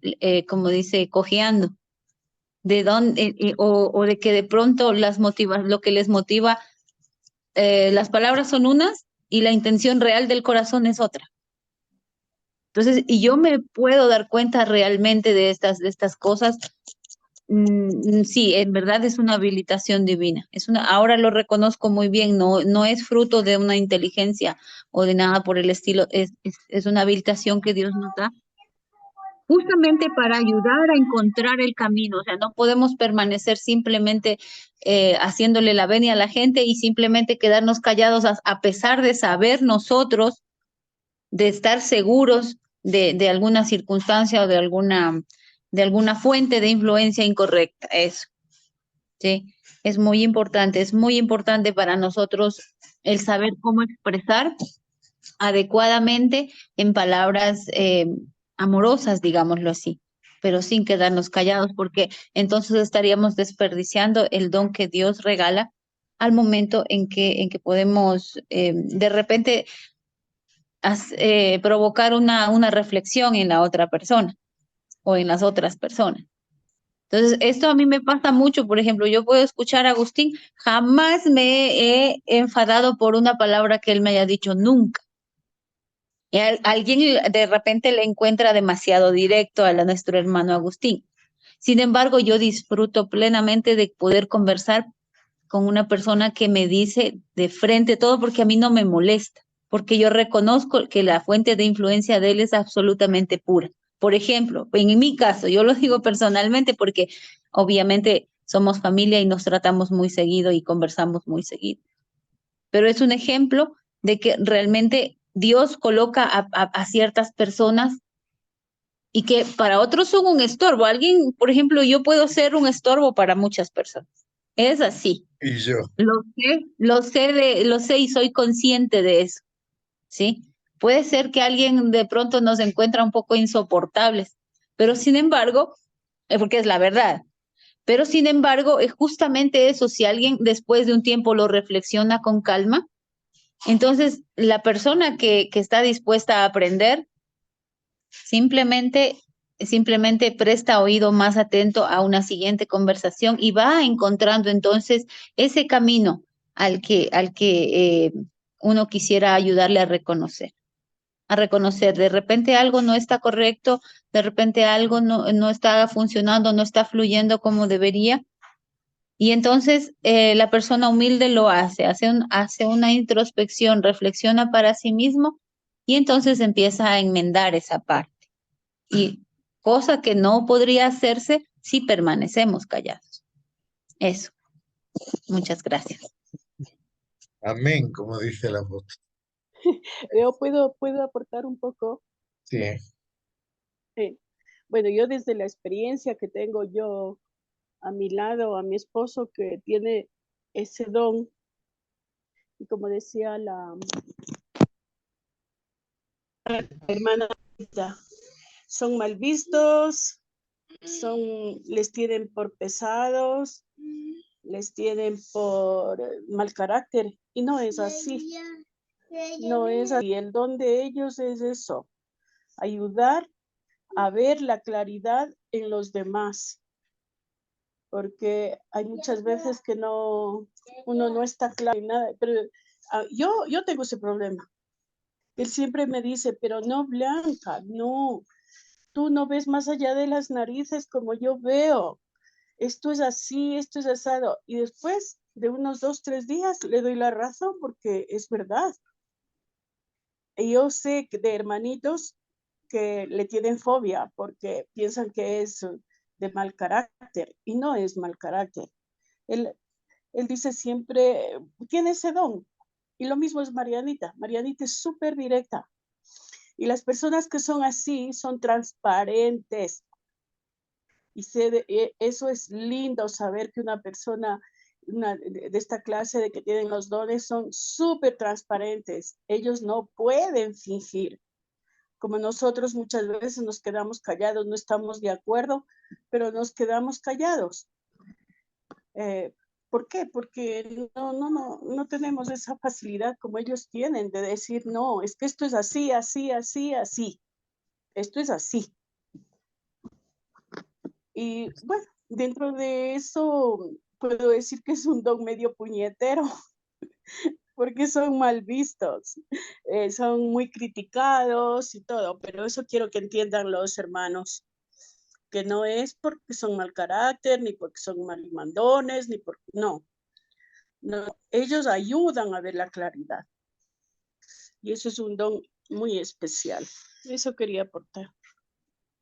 como dice, cojeando, de dónde, o de que de pronto lo que les motiva, las palabras son unas y la intención real del corazón es otra. Entonces, y yo me puedo dar cuenta realmente de estas cosas. Sí, en verdad es una habilitación divina. Ahora lo reconozco muy bien, no es fruto de una inteligencia o de nada por el estilo, es una habilitación que Dios nos da justamente para ayudar a encontrar el camino. O sea, no podemos permanecer simplemente haciéndole la venia a la gente y simplemente quedarnos callados a pesar de saber nosotros, de estar seguros de alguna circunstancia o de alguna fuente de influencia incorrecta. Eso, ¿sí? Es muy importante para nosotros el saber cómo expresar adecuadamente en palabras amorosas, digámoslo así, pero sin quedarnos callados, porque entonces estaríamos desperdiciando el don que Dios regala al momento en que podemos de repente provocar una reflexión en la otra persona o en las otras personas. Entonces, esto a mí me pasa mucho. Por ejemplo, yo puedo escuchar a Agustín, jamás me he enfadado por una palabra que él me haya dicho, nunca. Y alguien de repente le encuentra demasiado directo a nuestro hermano Agustín. Sin embargo, yo disfruto plenamente de poder conversar con una persona que me dice de frente todo, porque a mí no me molesta, porque yo reconozco que la fuente de influencia de él es absolutamente pura. Por ejemplo, en mi caso, yo lo digo personalmente porque obviamente somos familia y nos tratamos muy seguido y conversamos muy seguido. Pero es un ejemplo de que realmente Dios coloca a ciertas personas y que para otros son un estorbo. Alguien, por ejemplo, yo puedo ser un estorbo para muchas personas. Es así. Y yo, Lo sé y soy consciente de eso, ¿sí? Puede ser que alguien de pronto nos encuentra un poco insoportables, pero sin embargo, porque es la verdad, pero sin embargo, es justamente eso, si alguien después de un tiempo lo reflexiona con calma, entonces la persona que está dispuesta a aprender simplemente presta oído más atento a una siguiente conversación y va encontrando entonces ese camino al que uno quisiera ayudarle a reconocer. De repente algo no está correcto, de repente algo no está funcionando, no está fluyendo como debería. Y entonces la persona humilde lo hace una introspección, reflexiona para sí mismo y entonces empieza a enmendar esa parte. Y cosa que no podría hacerse si permanecemos callados. Eso. Muchas gracias. amén, como dice la voz. Yo puedo aportar un poco. Sí, Bueno, yo desde la experiencia que tengo yo a mi lado, a mi esposo que tiene ese don, y como decía la hermana, son mal vistos, les tienen por pesados, les tienen por mal carácter, y no es así. No es así. El don de ellos es eso, ayudar a ver la claridad en los demás, porque hay muchas veces que uno no está claro en nada, pero yo tengo ese problema. Él siempre me dice, pero no, Blanca, no, tú no ves más allá de las narices como yo veo. Esto es así, esto es asado. Y después de unos 2, 3 días le doy la razón porque es verdad. Y yo sé de hermanitos que le tienen fobia porque piensan que es de mal carácter y no es mal carácter. Él dice siempre, tiene ese don. Y lo mismo es Marianita. Marianita es súper directa. Y las personas que son así son transparentes. Y eso es lindo, saber que una persona de esta clase de que tienen los dones son súper transparentes. Ellos no pueden fingir. Como nosotros muchas veces nos quedamos callados, no estamos de acuerdo, pero nos quedamos callados. ¿Por qué? Porque no tenemos esa facilidad como ellos tienen de decir, no, es que esto es así, así, así, así. Esto es así. Y bueno, dentro de eso puedo decir que es un don medio puñetero, porque son mal vistos, son muy criticados y todo, pero eso quiero que entiendan los hermanos, que no es porque son mal carácter, ni porque son mandones, ni porque no, ellos ayudan a ver la claridad. Y eso es un don muy especial. Eso quería aportar.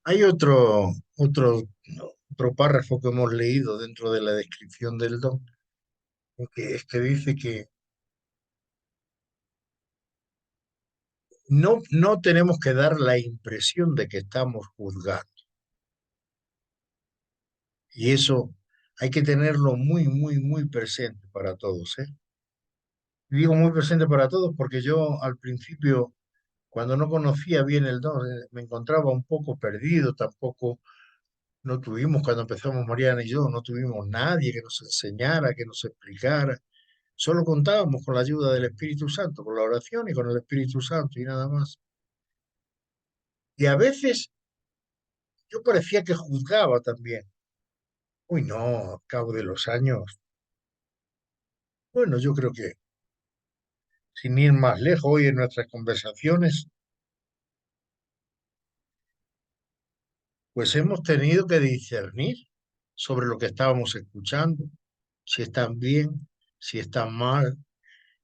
Hay otro párrafo que hemos leído dentro de la descripción del don, que es que dice que no tenemos que dar la impresión de que estamos juzgando. Y eso hay que tenerlo muy, muy, muy presente para todos, ¿eh? Digo muy presente para todos porque yo al principio, cuando no conocía bien el don, me encontraba un poco perdido, tampoco no tuvimos, cuando empezamos Mariana y yo, no tuvimos nadie que nos enseñara, que nos explicara. Solo contábamos con la ayuda del Espíritu Santo, con la oración y con el Espíritu Santo y nada más. Y a veces yo parecía que juzgaba también. Uy, no, al cabo de los años. Bueno, yo creo que sin ir más lejos, hoy en nuestras conversaciones, pues hemos tenido que discernir sobre lo que estábamos escuchando, si están bien, si están mal,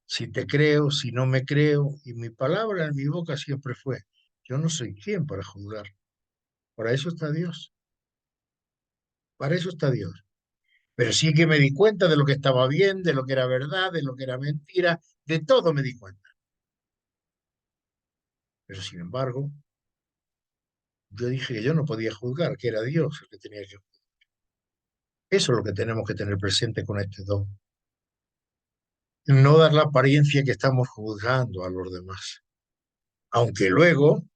si te creo, si no me creo. Y mi palabra en mi boca siempre fue, yo no soy quien para juzgar. Para eso está Dios. Para eso está Dios. Pero sí que me di cuenta de lo que estaba bien, de lo que era verdad, de lo que era mentira, de todo me di cuenta. Pero sin embargo, yo dije que yo no podía juzgar, que era Dios el que tenía que juzgar. Eso es lo que tenemos que tener presente con este don. No dar la apariencia que estamos juzgando a los demás. Aunque luego,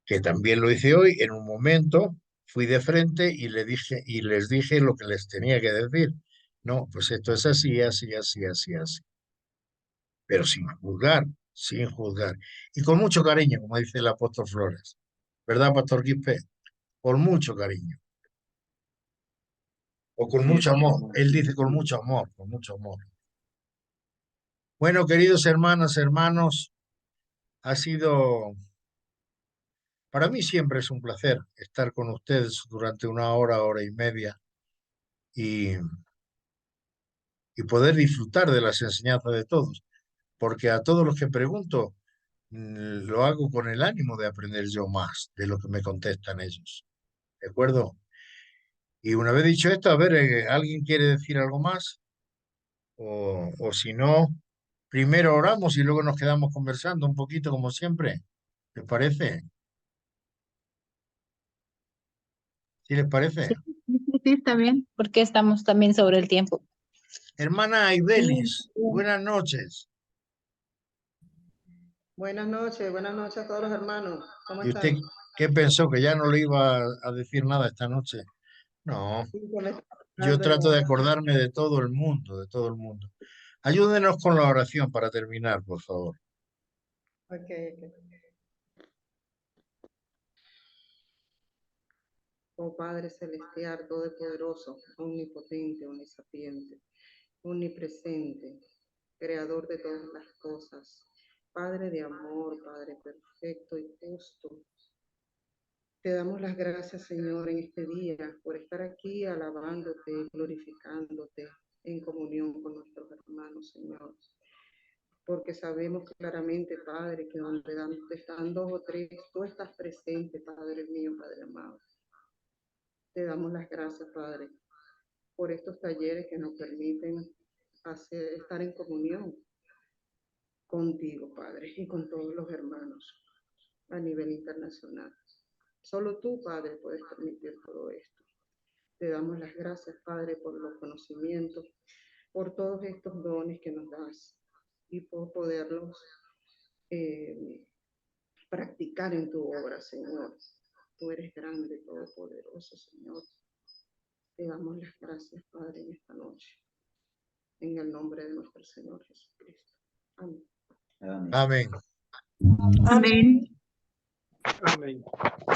que también lo hice hoy, en un momento fui de frente y les dije lo que les tenía que decir. No, pues esto es así, así, así, así, así. Pero sin juzgar, sin juzgar. Y con mucho cariño, como dice el apóstol Flores. ¿Verdad, Pastor Quispe? Con mucho cariño. O con mucho amor. Él dice con mucho amor, con mucho amor. Bueno, queridos hermanas, hermanos, ha sido, para mí siempre es un placer estar con ustedes durante una hora, hora y media y poder disfrutar de las enseñanzas de todos, porque a todos los que pregunto lo hago con el ánimo de aprender yo más de lo que me contestan ellos. ¿De acuerdo? Y una vez dicho esto, a ver, ¿alguien quiere decir algo más? O si no, primero oramos y luego nos quedamos conversando un poquito como siempre. ¿Les parece? ¿Sí les parece? Sí, está bien, porque estamos también sobre el tiempo. Hermana Aibelis, buenas noches. Buenas noches a todos los hermanos. ¿Cómo ¿Y usted están? qué pensó? ¿Que ya no le iba a decir nada esta noche? No, Sí, con esta yo tarde, trato de acordarme de todo el mundo, de todo el mundo. Ayúdenos con la oración para terminar, por favor. ok. Oh Padre Celestial, Todopoderoso, Omnipotente, Omnisapiente, Omnipresente, Creador de todas las cosas, Padre de amor, Padre perfecto y justo. Te damos las gracias, Señor, en este día por estar aquí alabándote, glorificándote en comunión con nuestros hermanos, Señor. Porque sabemos claramente, Padre, que donde están dos o tres, tú estás presente, Padre mío, Padre amado. Te damos las gracias, Padre, por estos talleres que nos permiten estar en comunión contigo, Padre, y con todos los hermanos a nivel internacional. Solo tú, Padre, puedes permitir todo esto. Te damos las gracias, Padre, por los conocimientos, por todos estos dones que nos das y por poderlos practicar en tu obra, Señor. Tú eres grande, todopoderoso, Señor. Te damos las gracias, Padre, en esta noche. En el nombre de nuestro Señor Jesucristo. Amén. Amén. Amén. Amén.